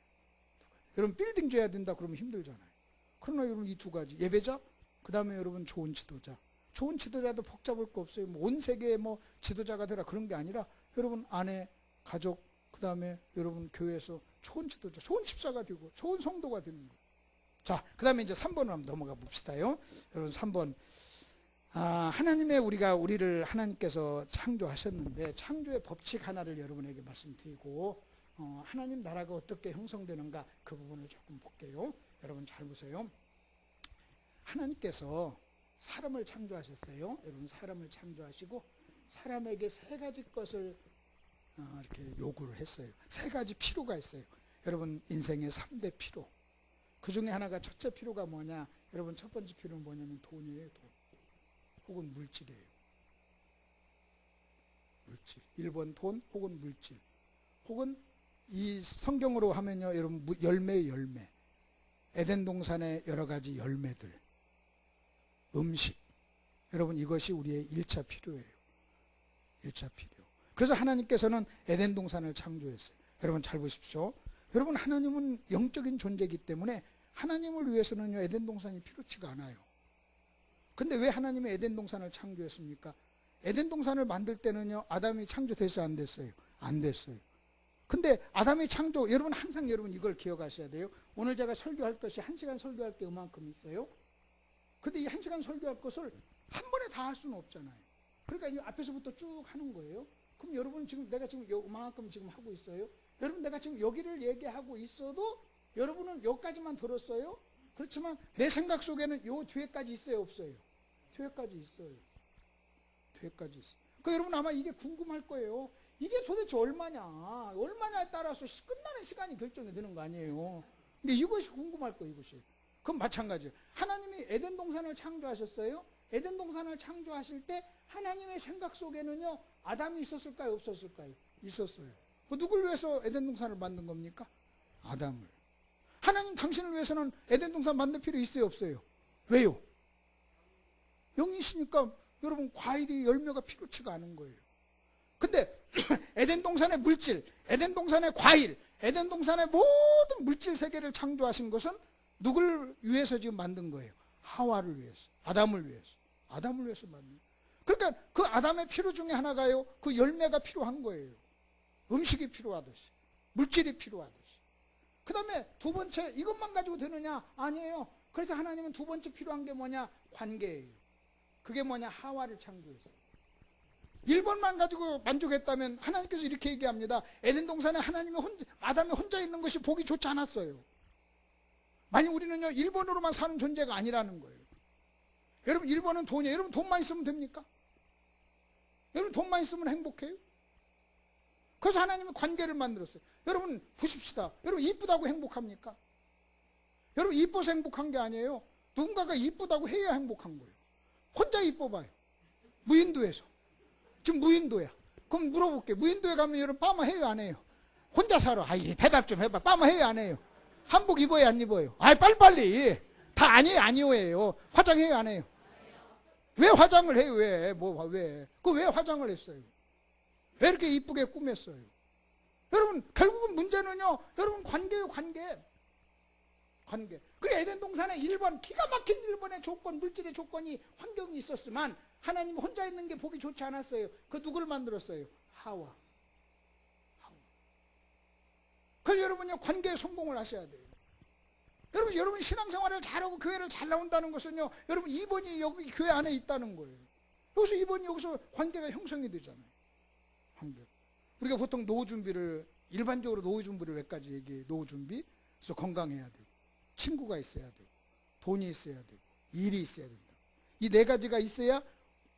여러분 빌딩 줘야 된다 그러면 힘들잖아요. 그러나 여러분 이 두 가지, 예배자, 그 다음에 여러분 좋은 지도자. 좋은 지도자도 복잡할 거 없어요. 뭐 온 세계에 뭐 지도자가 되라 그런 게 아니라 여러분 아내, 가족, 그 다음에 여러분 교회에서 좋은 지도자, 좋은 집사가 되고 좋은 성도가 되는 거예요. 자, 그 다음에 이제 3번으로 한번 넘어가 봅시다요. 여러분 3번. 우리를 하나님께서 창조하셨는데 창조의 법칙 하나를 여러분에게 말씀드리고 하나님 나라가 어떻게 형성되는가 그 부분을 조금 볼게요. 여러분 잘 보세요. 하나님께서 사람을 창조하셨어요. 여러분 사람을 창조하시고 사람에게 세 가지 것을 이렇게 요구를 했어요. 세 가지 필요가 있어요. 여러분 인생의 3대 필요. 그 중에 하나가 첫째 필요가 뭐냐? 여러분 첫 번째 필요는 뭐냐면 돈이에요. 돈. 혹은 물질이에요. 물질. 1번 돈 혹은 물질. 혹은 이 성경으로 하면요. 여러분 열매. 에덴 동산의 여러 가지 열매들. 음식. 여러분 이것이 우리의 1차 필요예요. 1차 필요. 그래서 하나님께서는 에덴 동산을 창조했어요. 여러분 잘 보십시오. 여러분 하나님은 영적인 존재이기 때문에 하나님을 위해서는요. 에덴 동산이 필요치가 않아요. 근데 왜 하나님이 에덴 동산을 창조했습니까? 에덴 동산을 만들 때는요. 아담이 창조됐어요? 안 됐어요? 안 됐어요. 근데 아담이 여러분 항상 여러분 이걸 기억하셔야 돼요. 오늘 제가 설교할 것이 1시간 설교할 게 이만큼 있어요. 근데 이 1시간 설교할 것을 한 번에 다 할 수는 없잖아요. 그러니까 이 앞에서부터 쭉 하는 거예요. 그럼 여러분 내가 지금 이만큼 지금 하고 있어요. 여러분 내가 지금 여기를 얘기하고 있어도 여러분은 여기까지만 들었어요. 그렇지만 내 생각 속에는 요 뒤에까지 있어요, 없어요? 뒤에까지 있어요. 뒤에까지 있어요. 그러니까 여러분 아마 이게 궁금할 거예요. 이게 도대체 얼마냐에 따라서 끝나는 시간이 결정이 되는 거 아니에요. 근데 이것이 궁금할 거예요, 이것이. 그건 마찬가지예요. 하나님이 에덴 동산을 창조하셨어요. 에덴 동산을 창조하실 때 하나님의 생각 속에는요, 아담이 있었을까요, 없었을까요? 있었어요. 누굴 위해서 에덴 동산을 만든 겁니까? 아담을. 하나님 당신을 위해서는 에덴 동산 만들 필요 있어요, 없어요? 왜요? 영이시니까 여러분 과일이 열매가 필요치가 않은 거예요. 근데 에덴 동산의 물질, 에덴 동산의 과일, 에덴 동산의 모든 물질 세계를 창조하신 것은 누굴 위해서 지금 만든 거예요? 하와를 위해서, 아담을 위해서. 아담을 위해서 만든 거예요. 그러니까 그 아담의 필요 중에 하나가요, 그 열매가 필요한 거예요. 음식이 필요하듯이, 물질이 필요하듯이. 그 다음에 두 번째, 이것만 가지고 되느냐? 아니에요. 그래서 하나님은 두 번째 필요한 게 뭐냐? 관계예요. 그게 뭐냐? 하와를 창조했어요. 1번만 가지고 만족했다면 하나님께서 이렇게 얘기합니다. 에덴 동산에 아담이 혼자 있는 것이 보기 좋지 않았어요. 만약 우리는요, 1번으로만 사는 존재가 아니라는 거예요. 여러분 1번은 돈이에요. 여러분 돈만 있으면 됩니까? 여러분 돈만 있으면 행복해요? 그래서 하나님은 관계를 만들었어요. 여러분 보십시다. 여러분 이쁘다고 행복합니까? 여러분 이뻐서 행복한 게 아니에요. 누군가가 이쁘다고 해야 행복한 거예요. 혼자 이뻐봐요. 무인도에서. 지금 무인도야. 그럼 물어볼게요. 무인도에 가면 여러분 빠마 해요, 안 해요? 혼자 살아. 대답 좀 해봐. 빠마 해요, 안 해요? 한복 입어요, 안 입어요? 빨리빨리. 다 아니에요. 화장해요, 안 해요? 왜 화장을 해요? 왜? 왜 화장을 했어요? 왜 이렇게 이쁘게 꾸몄어요? 여러분 결국은 문제는요, 여러분 관계예요. 관계. 그래 에덴 동산에 1번 기가 막힌 1번의 조건, 물질의 조건이 환경이 있었지만 하나님 혼자 있는 게 보기 좋지 않았어요. 그 누구를 만들었어요? 하와. 그래서 여러분요 관계에 성공을 하셔야 돼요. 여러분 신앙생활을 잘하고 교회를 잘 나온다는 것은요, 여러분 2번이 여기 교회 안에 있다는 거예요. 여기서 관계가 형성이 되잖아요. 관계. 우리가 보통 노후 준비를 일반적으로 노후 준비를 몇 가지 얘기해요. 노후 준비. 그래서 건강해야 되고, 친구가 있어야 되고, 돈이 있어야 되고, 일이 있어야 된다. 이 네 가지가 있어야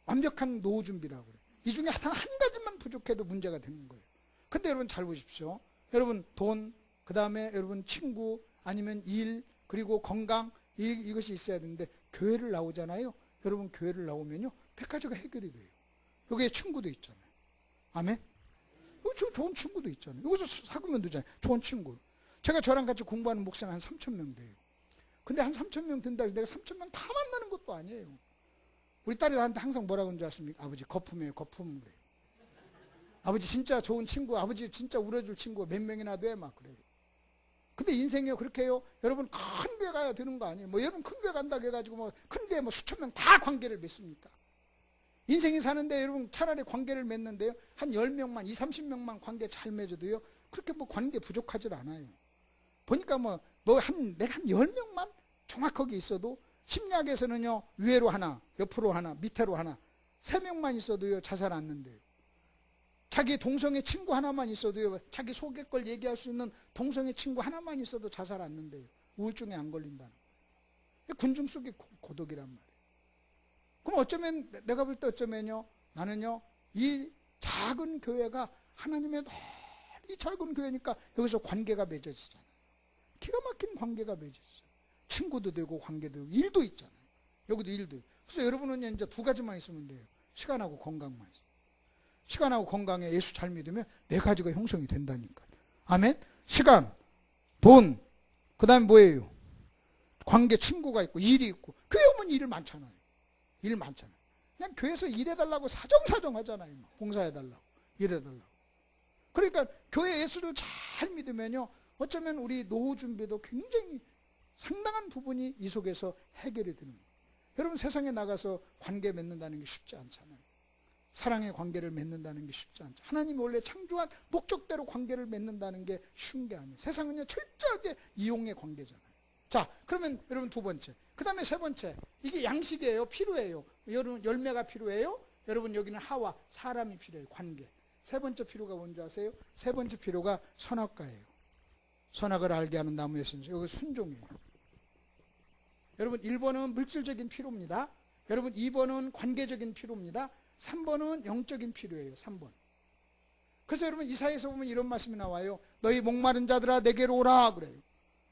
완벽한 노후 준비라고 그래요. 이 중에 한 가지만 부족해도 문제가 되는 거예요. 근데 여러분 잘 보십시오. 여러분 돈, 그 다음에 여러분 친구, 아니면 일, 그리고 건강, 이것이 있어야 되는데 교회를 나오잖아요. 여러분 교회를 나오면요, 몇 가지가 해결이 돼요. 여기에 친구도 있잖아요. 아멘? 좋은 친구도 있잖아요. 여기서 사귀면 되잖아요. 좋은 친구. 제가 저랑 같이 공부하는 목사가 한 3,000명 돼요. 근데 한 3,000명 된다 해서 내가 3,000명 다 만나는 것도 아니에요. 우리 딸이 나한테 항상 뭐라고 하는지 아십니까? 아버지 거품이에요. 거품. 그래요. 아버지 진짜 좋은 친구, 아버지 진짜 울어줄 친구 몇 명이나 돼? 막 그래요. 근데 인생이요 그렇게 해요. 여러분 큰 교회 가야 되는 거 아니에요. 뭐 여러분 큰 교회 간다고 해가지고 뭐 큰 교회 뭐 수천 명 다 관계를 맺습니까? 인생이 사는데 여러분 차라리 관계를 맺는데요, 한 10명만, 20, 30명만 관계 잘 맺어도요, 그렇게 뭐 관계 부족하질 않아요. 보니까 내가 한 10명만 정확하게 있어도 심리학에서는요, 위로 하나, 옆으로 하나, 밑으로 하나, 3명만 있어도요, 자살 않는데요. 자기 동성애 친구 하나만 있어도요, 자기 속의 걸 얘기할 수 있는 동성애 친구 하나만 있어도 자살 않는데요. 우울증에 안 걸린다는 거예요. 군중 속의 고독이란 말이에요. 그럼 어쩌면, 내가 볼 때 어쩌면요, 나는요, 이 작은 교회가 하나님의 이 작은 교회니까 여기서 관계가 맺어지잖아요. 기가 막힌 관계가 맺어지죠. 친구도 되고 관계도 되고 일도 있잖아요. 여기도 일도 있고. 그래서 여러분은 이제 두 가지만 있으면 돼요. 시간하고 건강만 있어요. 시간하고 건강에 예수 잘 믿으면 네 가지가 형성이 된다니까요. 아멘? 시간, 돈, 그 다음에 뭐예요? 관계, 친구가 있고 일이 있고. 교회 오면 일 많잖아요. 일 많잖아요. 그냥 교회에서 일해달라고 사정사정 하잖아요. 봉사해달라고, 일해달라고. 그러니까 교회 예수를 잘 믿으면요, 어쩌면 우리 노후 준비도 굉장히 상당한 부분이 이 속에서 해결이 되는 거예요. 여러분 세상에 나가서 관계 맺는다는 게 쉽지 않잖아요. 사랑의 관계를 맺는다는 게 쉽지 않죠. 하나님이 원래 창조한 목적대로 관계를 맺는다는 게 쉬운 게 아니에요. 세상은요 철저하게 이용의 관계잖아요. 자, 그러면 여러분 두 번째, 그 다음에 세 번째, 이게 양식이에요? 필요해요? 여러분 열매가 필요해요? 여러분 여기는 하와, 사람이 필요해요. 관계. 세 번째 필요가 뭔지 아세요? 세 번째 필요가 선악과예요. 선악을 알게 하는 나무의 신수. 여기 순종이에요. 여러분 1번은 물질적인 필요입니다. 여러분 2번은 관계적인 필요입니다. 3번은 영적인 필요예요. 3번. 그래서 여러분 이사야에서 보면 이런 말씀이 나와요. 너희 목마른 자들아 내게로 오라 그래요.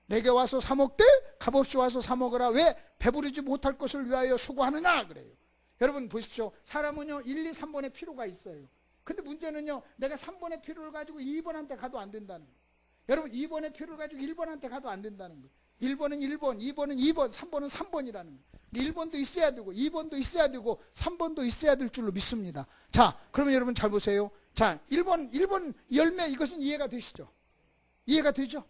내게 와서 사 먹되 값없이 와서 사 먹으라. 왜? 배부르지 못할 것을 위하여 수고하느냐 그래요. 여러분 보십시오. 사람은요 1, 2, 3번의 필요가 있어요. 근데 문제는요, 내가 3번의 필요를 가지고 2번한테 가도 안 된다는 거예요. 여러분 2번의 필요를 가지고 1번한테 가도 안 된다는 거예요. 1번은 1번, 2번은 2번, 3번은 3번이라는 거예요. 1번도 있어야 되고 2번도 있어야 되고 3번도 있어야 될 줄로 믿습니다. 자, 그러면 여러분 잘 보세요. 자, 1번 열매, 이것은 이해가 되시죠? 이해가 되죠?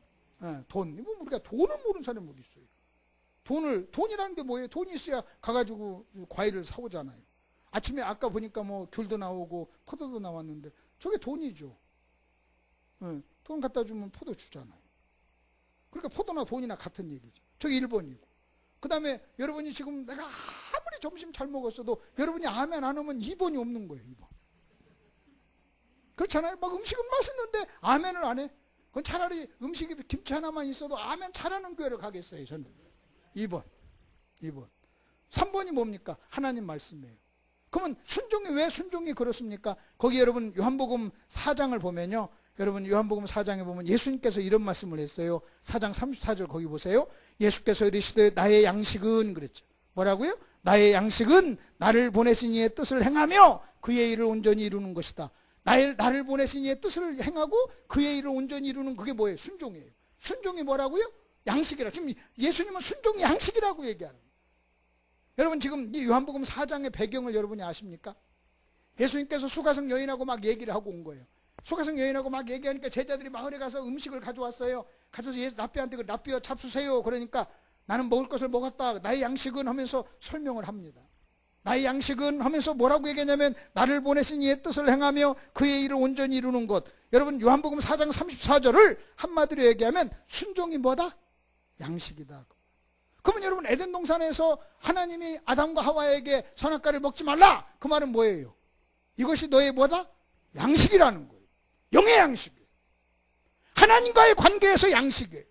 돈. 우리가 돈을 모르는 사람이 어디 있어요? 돈이라는 게 뭐예요? 돈이 있어야 가가지고 과일을 사오잖아요. 아침에 아까 보니까 뭐 귤도 나오고 포도도 나왔는데 저게 돈이죠. 돈 갖다 주면 포도 주잖아요. 그러니까 포도나 돈이나 같은 얘기죠. 저게 1번이고. 그 다음에 여러분이 지금 내가 아무리 점심 잘 먹었어도 여러분이 아멘 안 하면 2번이 없는 거예요. 2번. 그렇잖아요. 막 음식은 맛있는데 아멘을 안 해. 그건 차라리 음식이 김치 하나만 있어도 아멘 잘하는 교회를 가겠어요. 저는 2번. 3번이 뭡니까? 하나님 말씀이에요. 그러면 왜 순종이 그렇습니까? 거기 여러분 요한복음 4장을 보면요, 여러분 요한복음 4장에 보면 예수님께서 이런 말씀을 했어요. 4장 34절 거기 보세요. 예수께서 이르시되 나의 양식은 그랬죠. 뭐라고요? 나의 양식은 나를 보내신 이의 뜻을 행하며 그의 일을 온전히 이루는 것이다. 나를 보내신 이의 뜻을 행하고 그의 일을 온전히 이루는 그게 뭐예요? 순종이에요. 순종이 뭐라고요? 양식이라. 지금 예수님은 순종이 양식이라고 얘기하는 거예요. 여러분 지금 이 요한복음 4장의 배경을 여러분이 아십니까? 예수님께서 수가성 여인하고 막 얘기를 하고 온 거예요. 수가성 여인하고 막 얘기하니까 제자들이 마을에 가서 음식을 가져왔어요. 가져서 랍비한테 랍비여 잡수세요. 그러니까 나는 먹을 것을 먹었다. 나의 양식은 하면서 설명을 합니다. 나의 양식은 하면서 뭐라고 얘기하냐면 나를 보내신 이의 뜻을 행하며 그의 일을 온전히 이루는 것. 여러분 요한복음 4장 34절을 한마디로 얘기하면 순종이 뭐다? 양식이다. 그러면 여러분 에덴 동산에서 하나님이 아담과 하와에게 선악과를 먹지 말라. 그 말은 뭐예요? 이것이 너의 뭐다? 양식이라는 거예요. 영의 양식이에요. 하나님과의 관계에서 양식이에요.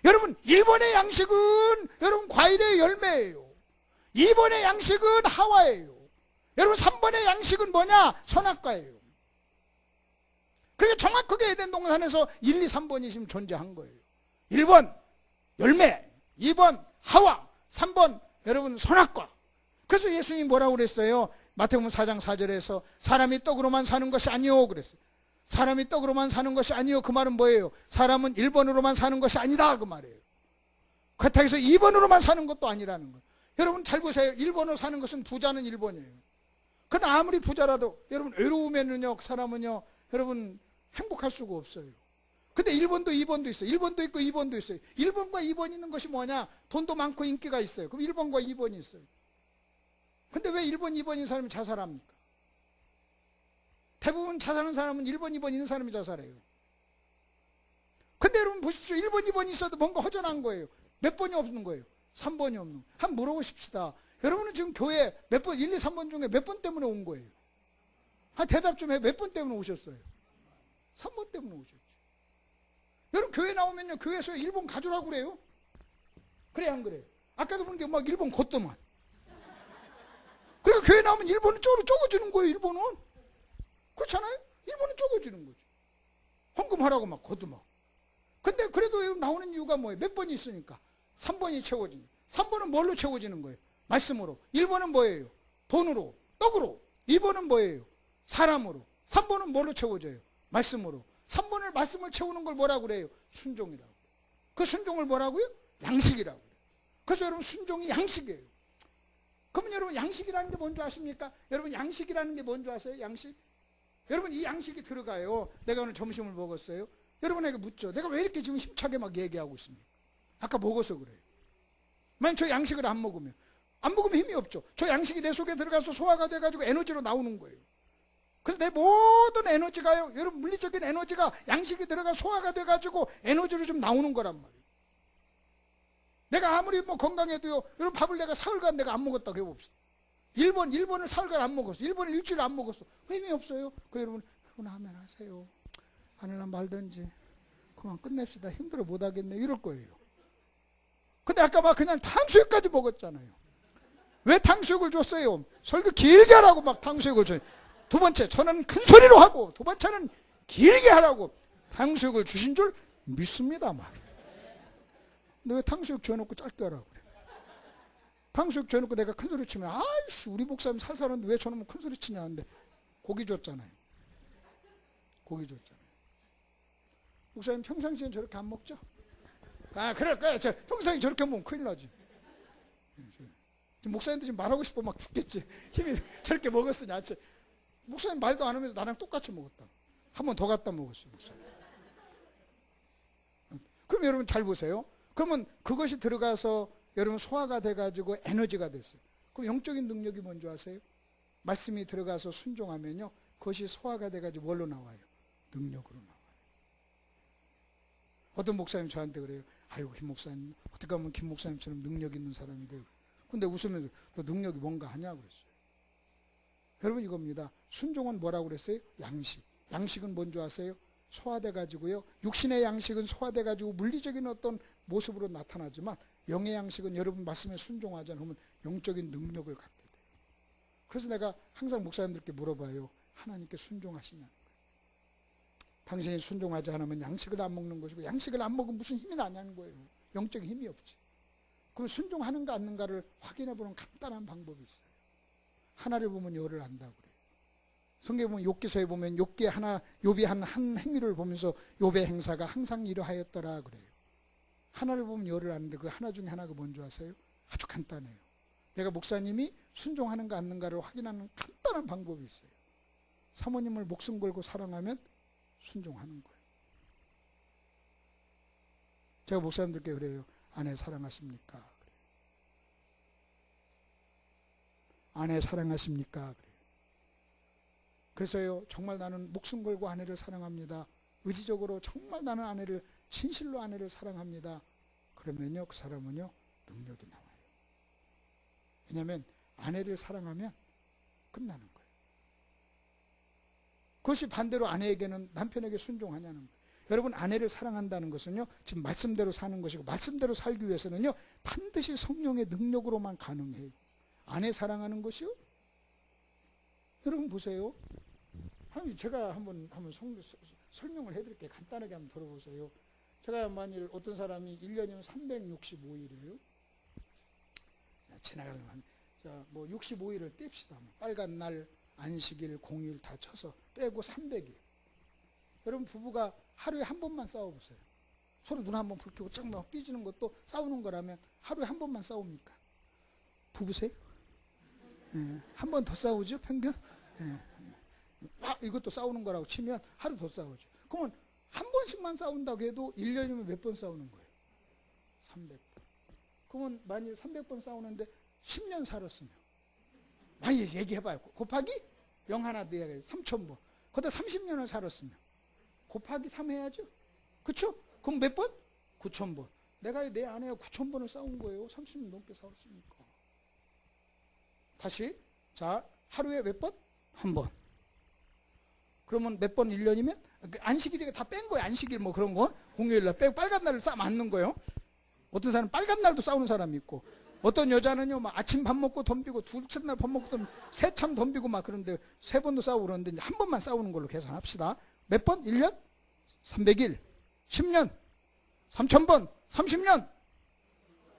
여러분 1번의 양식은 여러분 과일의 열매예요. 2번의 양식은 하와예요. 여러분 3번의 양식은 뭐냐? 선악과예요. 그게 정확하게 에덴 동산에서 1, 2, 3번이 지금 존재한 거예요. 1번 열매, 2번 하와, 3번 여러분 선악과. 그래서 예수님이 뭐라고 그랬어요? 마태복음 4장 4절에서 사람이 떡으로만 사는 것이 아니요 그랬어요. 사람이 떡으로만 사는 것이 아니요. 그 말은 뭐예요? 사람은 1번으로만 사는 것이 아니다 그 말이에요. 그렇다고 해서 2번으로만 사는 것도 아니라는 거예요. 여러분 잘 보세요. 1번으로 사는 것은 부자는 1번이에요. 그러나 아무리 부자라도 여러분 외로우면은요 사람은요 여러분 행복할 수가 없어요. 근데 1번도 2번도 있어요. 1번도 있고 2번도 있어요. 1번과 2번 있는 것이 뭐냐? 돈도 많고 인기가 있어요. 그럼 1번과 2번이 있어요. 근데 왜 1번, 2번인 사람이 자살합니까? 대부분 자살하는 사람은 1번, 2번 있는 사람이 자살해요. 근데 여러분 보십시오. 1번, 2번이 있어도 뭔가 허전한 거예요. 몇 번이 없는 거예요? 3번이 없는 거예요. 한번 물어보십시다. 여러분은 지금 교회 몇 번, 1, 2, 3번 중에 몇 번 때문에 온 거예요? 한 대답 좀 해. 몇 번 때문에 오셨어요? 3번 때문에 오셨죠. 여러분 교회 나오면요 교회에서 1번 가져라고 그래요. 그래 안 그래요? 아까도 보니까 막 1번 걷더만. 그러니까 교회 나오면 1번은 적어주는 거예요. 1번은 그렇잖아요. 1번은 적어주는 거죠. 헌금하라고 막 걷더만. 근데 그래도 나오는 이유가 뭐예요? 몇 번이 있으니까 3번이 채워지는. 3번은 뭘로 채워지는 거예요? 말씀으로. 1번은 뭐예요? 돈으로, 떡으로. 2번은 뭐예요? 사람으로. 3번은 뭘로 채워져요? 말씀으로. 3번을 말씀을 채우는 걸 뭐라고 그래요? 순종이라고. 그 순종을 뭐라고요? 양식이라고. 그래서 여러분 순종이 양식이에요. 그러면 여러분 양식이라는 게 뭔지 아십니까? 여러분 양식이라는 게 뭔지 아세요? 양식? 여러분 이 양식이 들어가요. 내가 오늘 점심을 먹었어요. 여러분에게 묻죠. 내가 왜 이렇게 지금 힘차게 막 얘기하고 있습니까? 아까 먹어서 그래요. 만약 저 양식을 안 먹으면 힘이 없죠. 저 양식이 내 속에 들어가서 소화가 돼가지고 에너지로 나오는 거예요. 그래서 내 모든 에너지가요, 여러분 물리적인 에너지가 양식이 들어가 소화가 돼가지고 에너지로 좀 나오는 거란 말이에요. 내가 아무리 뭐 건강해도요, 여러분 밥을 내가 사흘간 내가 안 먹었다고 해봅시다. 1번을 사흘간 안 먹었어. 1번을 일주일 안 먹었어. 힘이 없어요. 그 여러분 하면 하세요. 하늘나 말든지 그만 끝냅시다. 힘들어 못하겠네 이럴 거예요. 근데 아까 막 그냥 탕수육까지 먹었잖아요. 왜 탕수육을 줬어요? 설교 길게 하라고 막 탕수육을 줘요. 두 번째 저는 큰 소리로 하고 두 번째는 길게 하라고 탕수육을 주신 줄 믿습니다. 막. 근데 왜 탕수육 줘놓고 짧게 하라고 그래? 탕수육 줘놓고 내가 큰 소리 치면 아이씨 우리 목사님 살살하는데 왜 저놈은 큰 소리 치냐 하는데 고기 줬잖아요. 고기 줬잖아요. 목사님 평상시엔 저렇게 안 먹죠? 그럴 거야. 평상시 저렇게 먹으면 큰일 나지. 목사님도 지금 말하고 싶어 막 죽겠지. 힘이 저렇게 먹었으니 아치. 목사님 말도 안 하면서 나랑 똑같이 먹었다. 한 번 더 갖다 먹었어요. 목사님. 그럼 여러분 잘 보세요. 그러면 그것이 들어가서 여러분 소화가 돼가지고 에너지가 됐어요. 그럼 영적인 능력이 뭔지 아세요? 말씀이 들어가서 순종하면요. 그것이 소화가 돼가지고 뭘로 나와요? 능력으로 나와요. 어떤 목사님 저한테 그래요. 아이고 김 목사님 어떻게 하면 김 목사님처럼 능력 있는 사람이 돼요. 근데 웃으면서 너 능력이 뭔가 하냐고 그랬어요. 여러분 이겁니다. 순종은 뭐라고 그랬어요? 양식. 양식은 뭔지 아세요? 소화돼가지고요. 육신의 양식은 소화돼가지고 물리적인 어떤 모습으로 나타나지만 영의 양식은 여러분 말씀에 순종하지 않으면 영적인 능력을 갖게 돼요. 그래서 내가 항상 목사님들께 물어봐요. 하나님께 순종하시냐는 거예요. 당신이 순종하지 않으면 양식을 안 먹는 것이고 양식을 안 먹으면 무슨 힘이 나냐는 거예요. 영적인 힘이 없지. 그럼 순종하는가 않는가를 확인해보는 간단한 방법이 있어요. 하나를 보면 열을 안다고 그래요. 성경에 보면 욥기서에 보면 욥이 한 행위를 보면서 욥의 행사가 항상 이러하였더라 그래요. 하나를 보면 열을 아는데 그 하나 중에 하나가 뭔지 아세요? 아주 간단해요. 내가 목사님이 순종하는가 않는가를 확인하는 간단한 방법이 있어요. 사모님을 목숨 걸고 사랑하면 순종하는 거예요. 제가 목사님들께 그래요. 아내 사랑하십니까? 아내 사랑하십니까? 그래서요, 정말 나는 목숨 걸고 아내를 사랑합니다. 의지적으로 정말 나는 아내를, 진실로 아내를 사랑합니다. 그러면요, 그 사람은요, 능력이 나와요. 왜냐하면 아내를 사랑하면 끝나는 거예요. 그것이 반대로 아내에게는 남편에게 순종하냐는 거예요. 여러분 아내를 사랑한다는 것은요, 지금 말씀대로 사는 것이고, 말씀대로 살기 위해서는요 반드시 성령의 능력으로만 가능해요. 아내 사랑하는 것이요? 여러분 보세요. 제가 한번 설명을 해드릴게요. 간단하게 한번 들어보세요. 제가 만일 어떤 사람이 1년이면 365일이에요. 지나가려면 뭐 65일을 뗍시다. 빨간 날, 안식일, 공휴일 다 쳐서 빼고 300일. 여러분 부부가 하루에 한 번만 싸워보세요. 서로 눈 한 번 붉히고 쫙 삐지는 것도 싸우는 거라면 하루에 한 번만 싸웁니까? 부부세요? 예, 한 번 더 싸우죠 평균? 예. 이것도 싸우는 거라고 치면 하루 더 싸우죠. 그러면 한 번씩만 싸운다고 해도 1년이면 몇 번 싸우는 거예요? 300번. 그러면 만일 300번 싸우는데 10년 살았으면 많이 얘기해봐요. 곱하기 0 하나 더 해야겠어요. 3000번. 거기다 30년을 살았으면 곱하기 3 해야죠. 그렇죠? 그럼 몇 번? 9000번. 내가 내 아내가 9000번을 싸운 거예요. 30년 넘게 싸웠으니까. 다시 자 하루에 몇 번? 한 번. 그러면 몇 번 1년이면? 안식일이 다 뺀 거예요. 안식일 뭐 그런 거. 공휴일날 빼고 빨간 날을 싸 맞는 거예요. 어떤 사람은 빨간 날도 싸우는 사람이 있고, 어떤 여자는요 막 아침 밥 먹고 덤비고 둘째 날 밥 먹고 덤비고 새참 덤비고 막 그런데 3번도 싸우고 그러는데 이제 한 번만 싸우는 걸로 계산합시다. 몇 번? 1년? 300일. 10년? 3000번. 30년?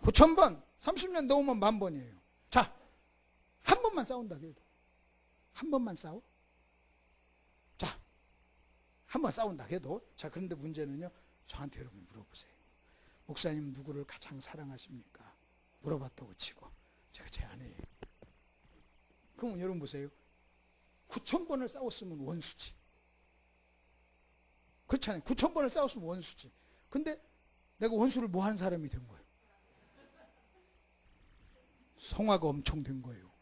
9000번. 30년 넘으면 10,000번이에요. 자, 한 번만 싸운다 해도. 한 번만 싸워? 자, 한 번 싸운다 해도. 자, 그런데 문제는요, 저한테 여러분 물어보세요. 목사님 누구를 가장 사랑하십니까? 물어봤다고 치고 제가 제 아내예요. 그럼 여러분 보세요. 9000번을 싸웠으면 원수지. 그렇잖아요. 9000번을 싸웠으면 원수지. 근데 내가 원수를 뭐 하는 사람이 된 거예요? 성화가 엄청 된 거예요.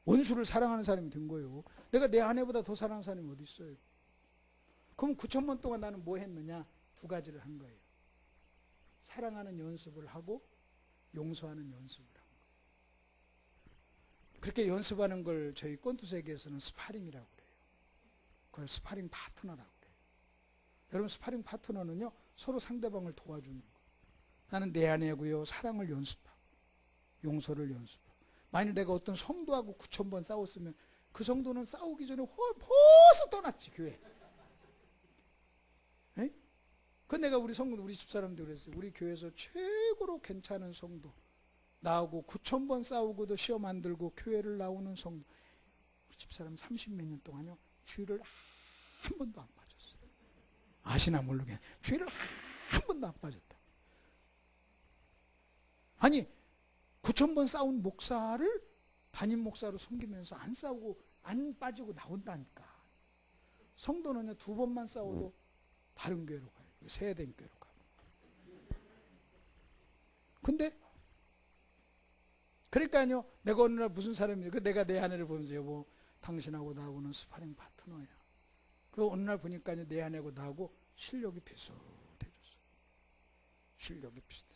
원수를 사랑하는 사람이 된 거예요. 내가 내 아내보다 더 사랑하는 사람이 어디 있어요? 그럼 9000번 동안 나는 뭐 했느냐? 2가지를 한 거예요. 사랑하는 연습을 하고 용서하는 연습을 한 거예요. 그렇게 연습하는 걸 저희 권투세계에서는 스파링이라고 그래요. 그걸 스파링 파트너라고 그래요. 여러분 스파링 파트너는요, 서로 상대방을 도와주는 거예요. 나는 내 아내고요, 사랑을 연습하고 용서를 연습하고. 만일 내가 어떤 성도하고 9000번 싸웠으면 그 성도는 싸우기 전에 벌써 떠났지, 교회. 그 내가 우리 성도, 우리 집사람들 그랬어요. 우리 교회에서 최고로 괜찮은 성도, 나하고 9000번 싸우고도 시험 안 들고 교회를 나오는 성도, 우리 집사람 30몇 년 동안요 주일을 한 번도 안 빠졌어요. 아시나 모르겠네. 주일을 한 번도 안 빠졌다. 아니 9000번 싸운 목사를 담임 목사로 섬기면서 안 싸우고 안 빠지고 나온다니까. 성도는요 2번만 싸워도 다른 교회로 가요. 세대인 교회로 가고. 근데 그러니까요, 내가 어느 날 무슨 사람이에요. 내가 내 아내를 보면서 여보, 당신하고 나하고는 스파링 파트너야. 그리고 어느 날 보니까요, 내 아내하고 나하고 실력이 비슷해졌어요. 실력이 비슷해.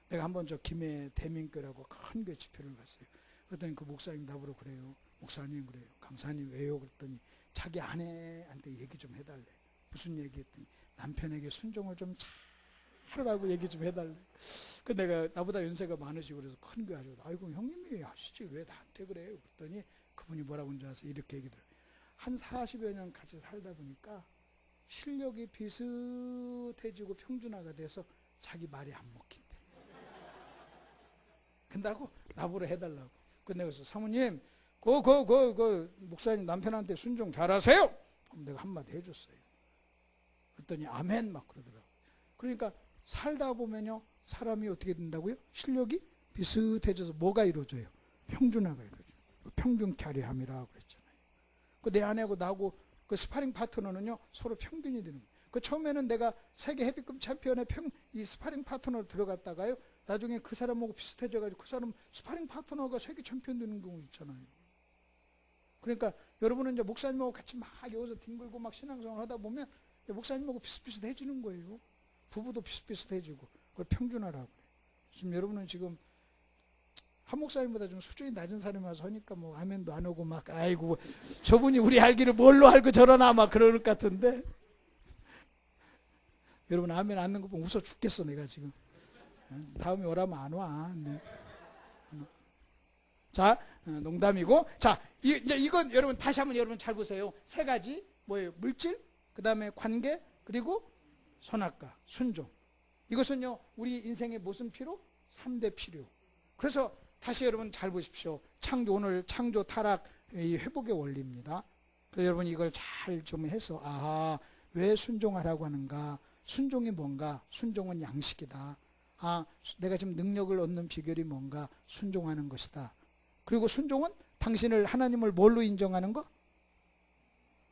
내가 한번 저 김해 대민교라고 큰 교회 집회를 갔어요. 그랬더니 그 목사님 나보러 그래요. 목사님 그래요. 강사님 왜요? 그랬더니 자기 아내한테 얘기 좀 해달래. 무슨 얘기했더니 남편에게 순종을 좀 잘하라고 얘기 좀 해달래. 그 내가 나보다 연세가 많으시고 그래서 큰 교회 하셔서 아이고 형님이 하시지 왜 나한테 그래요? 그랬더니 그분이 뭐라고 하는 줄 아세요? 이렇게 얘기더라고요. 한 40여 년 같이 살다 보니까 실력이 비슷해지고 평준화가 돼서 자기 말이 안 먹힌대. 근다고 나보러 해달라고. 그 내가 그래서 사모님 그 목사님 남편한테 순종 잘하세요. 그럼 내가 한마디 해줬어요. 그랬더니 아멘 막 그러더라고요. 그러니까 살다 보면요 사람이 어떻게 된다고요? 실력이 비슷해져서 뭐가 이루어져요? 평준화가 이루어져요. 평균 캐리함이라고 그랬잖아요. 그 내 아내하고 나하고 그 스파링 파트너는요 서로 평균이 되는 거예요. 그 처음에는 내가 세계 헤비급 챔피언의 이 스파링 파트너로 들어갔다가요 나중에 그 사람하고 비슷해져가지고 그 사람 스파링 파트너가 세계 챔피언 되는 경우 있잖아요. 그러니까 여러분은 이제 목사님하고 같이 막 여기서 뒹굴고 막 신앙생활 하다 보면 목사님하고 비슷비슷해지는 거예요. 부부도 비슷비슷해지고 그걸 평준화라고 그래요. 지금 여러분은 지금 한 목사님보다 좀 수준이 낮은 사람이 와서 하니까 뭐 아멘도 안 오고 막 아이고 저분이 우리 알기를 뭘로 알고 저러나 막 그럴 것 같은데 여러분 아멘 안 넣는 거 보면 웃어 죽겠어 내가 지금. 다음에 오라면 안 와. 네. 자, 농담이고. 자, 이제 이건 여러분 다시 한번 여러분 잘 보세요. 세 가지 뭐예요? 물질, 그 다음에 관계, 그리고 선악과, 순종. 이것은요 우리 인생의 무슨 필요? 3대 필요. 그래서 다시 여러분 잘 보십시오. 오늘 창조 타락 이 회복의 원리입니다. 그래서 여러분 이걸 잘 좀 해서 왜 순종하라고 하는가? 순종이 뭔가? 순종은 양식이다. 내가 지금 능력을 얻는 비결이 뭔가? 순종하는 것이다. 그리고 순종은 당신을 하나님을 뭘로 인정하는 거?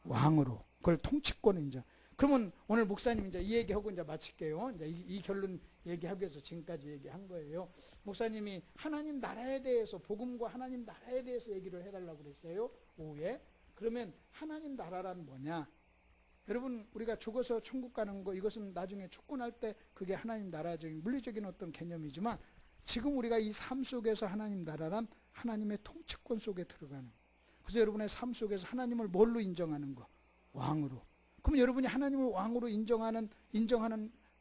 왕으로. 그걸 통치권 인정. 그러면 오늘 목사님 이제 이 얘기하고 이제 마칠게요. 이제 이 결론 얘기하기 위해서 지금까지 얘기한 거예요. 목사님이 하나님 나라에 대해서 복음과 하나님 나라에 대해서 얘기를 해달라고 그랬어요. 오후에. 그러면 하나님 나라란 뭐냐? 여러분 우리가 죽어서 천국 가는 거 이것은 나중에 축구할 때 그게 하나님 나라적인 물리적인 어떤 개념이지만 지금 우리가 이 삶 속에서 하나님 나라란 하나님의 통치권 속에 들어가는 거. 그래서 여러분의 삶 속에서 하나님을 뭘로 인정하는 거? 왕으로. 그럼 여러분이 하나님을 왕으로 인정하는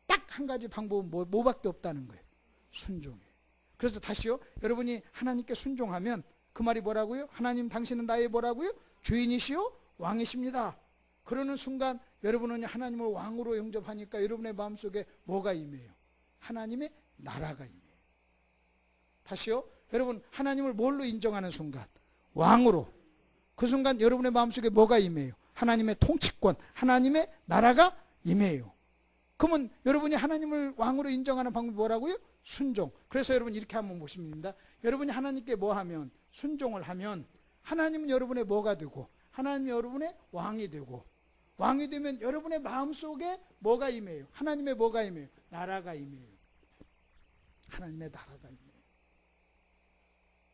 딱 한 가지 방법은 뭐밖에 없다는 거예요. 순종이에요. 그래서 다시요. 여러분이 하나님께 순종하면 그 말이 뭐라고요? 하나님 당신은 나의 뭐라고요? 주인이시요 왕이십니다. 그러는 순간 여러분은 하나님을 왕으로 영접하니까 여러분의 마음속에 뭐가 임해요? 하나님의 나라가 임해요. 다시요. 여러분 하나님을 뭘로 인정하는 순간? 왕으로. 그 순간 여러분의 마음속에 뭐가 임해요? 하나님의 통치권, 하나님의 나라가 임해요. 그러면 여러분이 하나님을 왕으로 인정하는 방법이 뭐라고요? 순종. 그래서 여러분 이렇게 한번 보십니다. 여러분이 하나님께 뭐 하면? 순종을 하면 하나님은 여러분의 뭐가 되고 하나님이 여러분의 왕이 되고 왕이 되면 여러분의 마음속에 뭐가 임해요? 하나님의 뭐가 임해요? 나라가 임해요. 하나님의 나라가 임해요.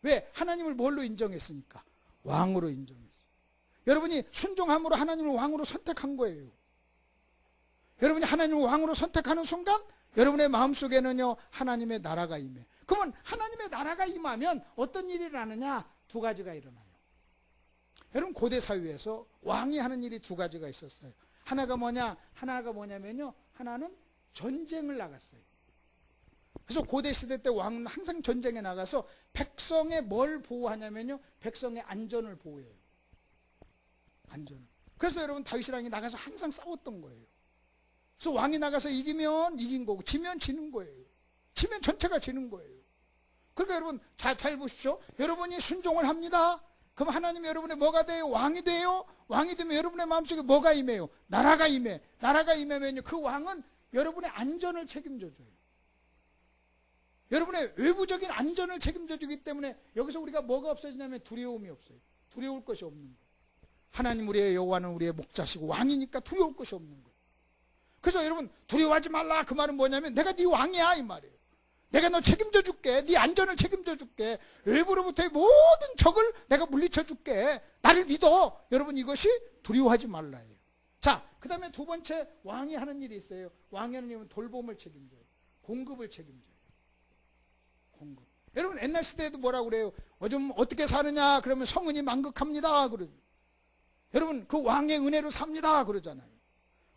왜? 하나님을 뭘로 인정했으니까? 왕으로 인정했어요. 여러분이 순종함으로 하나님을 왕으로 선택한 거예요. 여러분이 하나님을 왕으로 선택하는 순간 여러분의 마음속에는요 하나님의 나라가 임해요. 그러면 하나님의 나라가 임하면 어떤 일이 일어나느냐? 두 가지가 일어나요. 여러분 고대 사회에서 왕이 하는 일이 두 가지가 있었어요. 하나가 뭐냐면요. 하나는 전쟁을 나갔어요. 그래서 고대 시대 때 왕은 항상 전쟁에 나가서 백성의 뭘 보호하냐면요. 백성의 안전을 보호해요. 안전을. 그래서 여러분 다윗이랑 나가서 항상 싸웠던 거예요. 그래서 왕이 나가서 이기면 이긴 거고 지면 지는 거예요. 지면 전체가 지는 거예요. 그러니까 여러분 잘 보십시오. 여러분이 순종을 합니다. 그럼 하나님이 여러분의 뭐가 돼요? 왕이 돼요. 왕이 되면 여러분의 마음속에 뭐가 임해요? 나라가 임해. 나라가 임하면요 그 왕은 여러분의 안전을 책임져 줘요. 여러분의 외부적인 안전을 책임져 주기 때문에 여기서 우리가 뭐가 없어지냐면 두려움이 없어요. 두려울 것이 없는 거예요. 하나님 우리의 여호와는 우리의 목자시고 왕이니까 두려울 것이 없는 거예요. 그래서 여러분 두려워하지 말라 그 말은 뭐냐면 내가 네 왕이야 이 말이에요. 내가 너 책임져 줄게. 네 안전을 책임져 줄게. 외부로부터의 모든 적을 내가 물리쳐 줄게. 나를 믿어. 여러분 이것이 두려워하지 말라예요. 자, 그 다음에 두 번째 왕이 하는 일이 있어요. 왕이 하는 일은 돌봄을 책임져요. 공급을 책임져요. 공급. 여러분 옛날 시대에도 뭐라고 그래요? 요즘 어떻게 사느냐 그러면 성은이 만극합니다. 그러죠. 여러분 그 왕의 은혜로 삽니다. 그러잖아요.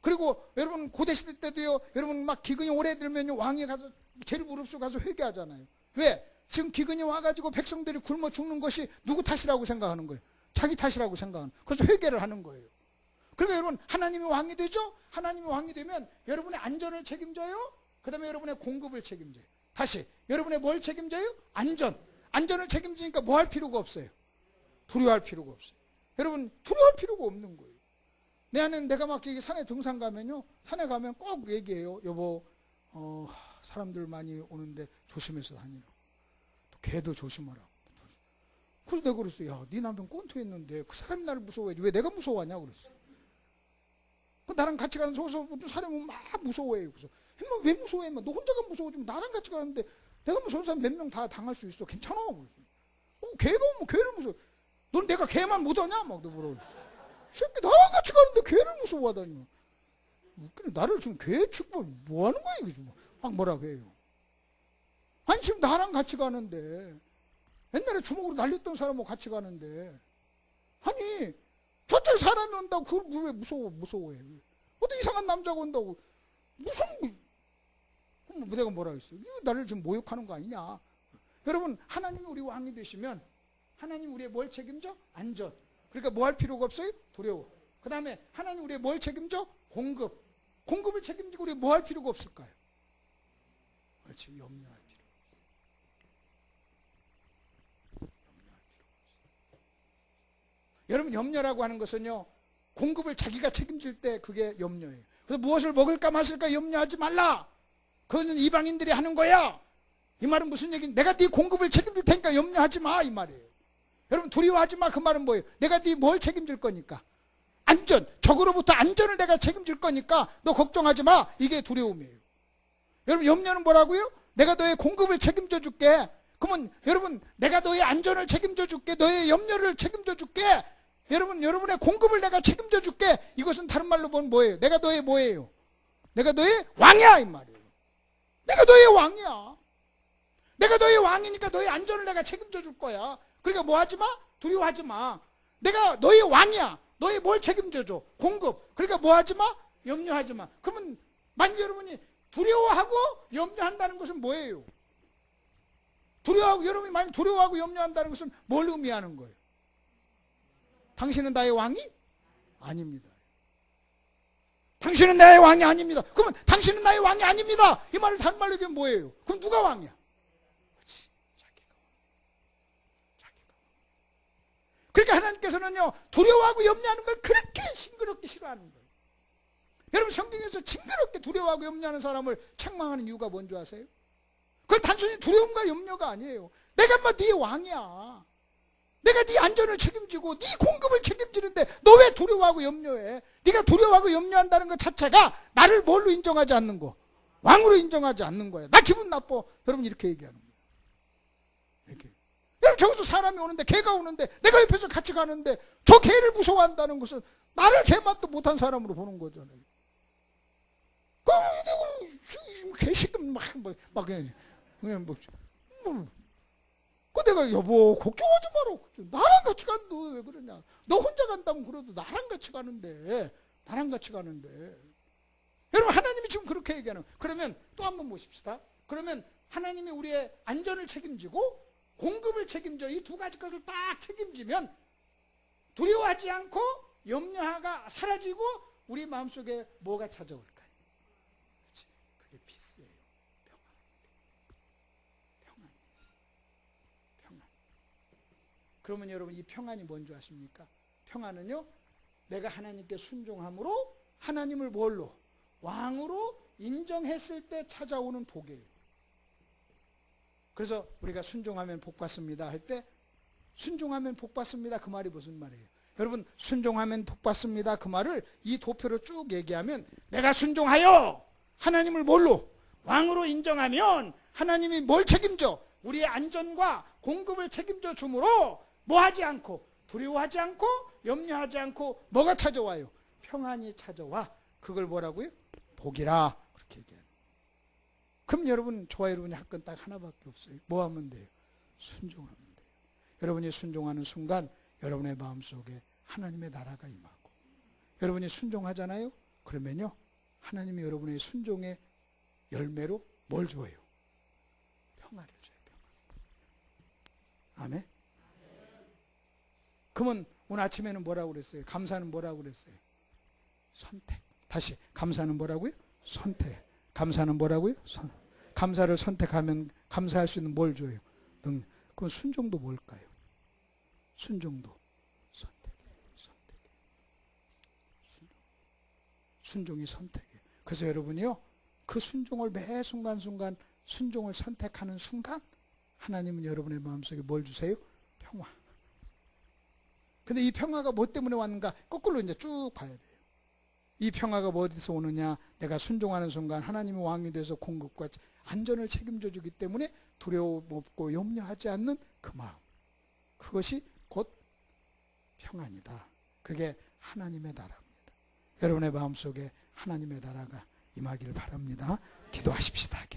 그리고 여러분 고대 시대 때도요. 여러분 막 기근이 오래 들면 왕이 가서 제일 무릎쓰고 가서 회개하잖아요. 왜? 지금 기근이 와가지고 백성들이 굶어 죽는 것이 누구 탓이라고 생각하는 거예요. 자기 탓이라고 생각하는 거예요. 그래서 회개를 하는 거예요. 그러니까 여러분 하나님이 왕이 되죠. 하나님이 왕이 되면 여러분의 안전을 책임져요. 그 다음에 여러분의 공급을 책임져요. 다시 여러분의 뭘 책임져요? 안전을 책임지니까 뭐 할 필요가 없어요. 두려워할 필요가 없어요. 여러분 두려워할 필요가 없는 거예요. 내가 막 산에 등산 가면요. 산에 가면 꼭 얘기해요. 여보 사람들 많이 오는데 조심해서 다니라고. 또 개도 조심하라고. 그래서 내가 그랬어. 야, 네 남편 꼰토했는데 그 사람이 나를 무서워해야지. 왜 내가 무서워하냐 그랬어. 나랑 같이 가는 속에서 사람은 막 무서워해요. 그래서 왜 무서워해? 너 혼자가 무서워지면 나랑 같이 가는데 내가 무서운 사람 몇 명 다 당할 수 있어. 괜찮아. 그래서. 개가 오면 개를 무서워. 넌 내가 개만 못 하냐? 막 물어보고. 새끼 나랑 같이 가는데 개를 무서워하다니. 나를 지금 개 취급을 뭐 하는 거야 이게 좀. 막 뭐라고 해요. 아니 지금 나랑 같이 가는데 옛날에 주먹으로 날렸던 사람하고 같이 가는데, 아니 저쪽 사람이 온다고 그걸 왜 무서워해? 어떤 이상한 남자가 온다고 무슨, 내가 뭐라 했어? 이거 나를 지금 모욕하는 거 아니냐? 여러분, 하나님이 우리 왕이 되시면 하나님 우리의 뭘 책임져? 안전. 그러니까 뭐 할 필요가 없어요? 두려워. 그 다음에 하나님 우리의 뭘 책임져? 공급을 책임지고 우리 뭐 할 필요가 없을까요? 그렇지, 염려할 필요. 여러분, 염려라고 하는 것은요, 공급을 자기가 책임질 때 그게 염려예요. 그래서 무엇을 먹을까 마실까 염려하지 말라. 그거는 이방인들이 하는 거야. 이 말은 무슨 얘기냐? 내가 네 공급을 책임질 테니까 염려하지 마, 이 말이에요. 여러분, 두려워하지 마, 그 말은 뭐예요? 내가 네 뭘 책임질 거니까. 안전, 적으로부터 안전을 내가 책임질 거니까 너 걱정하지 마. 이게 두려움이에요. 여러분, 염려는 뭐라고요? 내가 너의 공급을 책임져 줄게. 그러면 여러분, 내가 너의 안전을 책임져 줄게. 너의 염려를 책임져 줄게. 여러분, 여러분의 공급을 내가 책임져 줄게. 이것은 다른 말로 보면 뭐예요? 내가 너의 뭐예요? 내가 너의 왕이야, 이 말이에요. 내가 너의 왕이야. 내가 너의 왕이니까 너의 안전을 내가 책임져 줄 거야. 그러니까 뭐 하지 마? 두려워하지 마. 내가 너의 왕이야. 너의 뭘 책임져 줘? 공급. 그러니까 뭐 하지 마? 염려하지 마. 그러면 만약 여러분이 두려워하고 염려한다는 것은 뭐예요? 여러분이 만약 두려워하고 염려한다는 것은 뭘 의미하는 거예요? 당신은 나의 왕이 아닙니다. 당신은 나의 왕이 아닙니다. 그러면 당신은 나의 왕이 아닙니다. 이 말을 다른 말로 얘기하면 뭐예요? 그럼 누가 왕이야? 그렇지, 자기가. 그러니까 하나님께서는요, 두려워하고 염려하는 걸 그렇게 징그럽게 싫어하는 거예요. 여러분, 성경에서 징그럽게 두려워하고 염려하는 사람을 책망하는 이유가 뭔지 아세요? 그건 단순히 두려움과 염려가 아니에요. 내가 뭐 네 왕이야. 내가 네 안전을 책임지고 네 공급을 책임지는데 너 왜 두려워하고 염려해? 네가 두려워하고 염려한다는 것 자체가 나를 뭘로 인정하지 않는 거? 왕으로 인정하지 않는 거야. 나 기분 나빠. 여러분, 이렇게 얘기하는 거예요. 이렇게. 여러분, 저기서 사람이 오는데, 개가 오는데 내가 옆에서 같이 가는데 저 개를 무서워한다는 것은 나를 개맛도 못한 사람으로 보는 거잖아요. 개시금 그냥 내가 여보 걱정하지 마라. 나랑 같이 가는데 왜 그러냐? 너 혼자 간다면 그래도 나랑 같이 가는데. 여러분, 하나님이 지금 그렇게 얘기하는 거예요. 그러면 또 한번 보십시다. 그러면 하나님이 우리의 안전을 책임지고 공급을 책임져 이 두 가지 것을 딱 책임지면 두려워하지 않고 염려가 사라지고 우리 마음속에 뭐가 찾아올까요? 그렇지, 그게 피스예요. 평안. 그러면 여러분, 이 평안이 뭔지 아십니까? 평안은요, 내가 하나님께 순종함으로 하나님을 뭘로? 왕으로 인정했을 때 찾아오는 복이에요. 그래서 우리가 순종하면 복 받습니다 할 때, 순종하면 복 받습니다, 그 말이 무슨 말이에요? 여러분, 순종하면 복 받습니다 그 말을 이 도표로 쭉 얘기하면, 내가 순종하여 하나님을 뭘로? 왕으로 인정하면 하나님이 뭘 책임져? 우리의 안전과 공급을 책임져 주므로 뭐 하지 않고, 두려워하지 않고 염려하지 않고 뭐가 찾아와요? 평안이 찾아와. 그걸 뭐라고요? 복이라. 그렇게 얘기해요. 그럼 여러분, 저와 여러분이 할 건 딱 하나밖에 없어요. 뭐 하면 돼요? 순종하면 돼요. 여러분이 순종하는 순간 여러분의 마음속에 하나님의 나라가 임하고, 여러분이 순종하잖아요? 그러면요, 하나님이 여러분의 순종의 열매로 뭘 줘요? 평안을 줘요. 평안. 아멘. 그러면 오늘 아침에는 뭐라고 그랬어요? 감사는 뭐라고 그랬어요? 선택. 다시, 감사는 뭐라고요? 선택. 감사는 뭐라고요? 감사를 선택하면 감사할 수 있는 뭘 줘요? 그럼 순종도 뭘까요? 순종도 선택이에요. 순종이 선택이에요. 그래서 여러분이요, 그 순종을 매 순간순간 순종을 선택하는 순간 하나님은 여러분의 마음속에 뭘 주세요? 평화. 근데 이 평화가 뭐 때문에 왔는가? 거꾸로 이제 쭉 봐야 돼요. 이 평화가 어디서 오느냐? 내가 순종하는 순간 하나님의 왕이 돼서 공급과 안전을 책임져 주기 때문에 두려움 없고 염려하지 않는 그 마음. 그것이 곧 평안이다. 그게 하나님의 나라입니다. 여러분의 마음속에 하나님의 나라가 임하기를 바랍니다. 기도하십시다.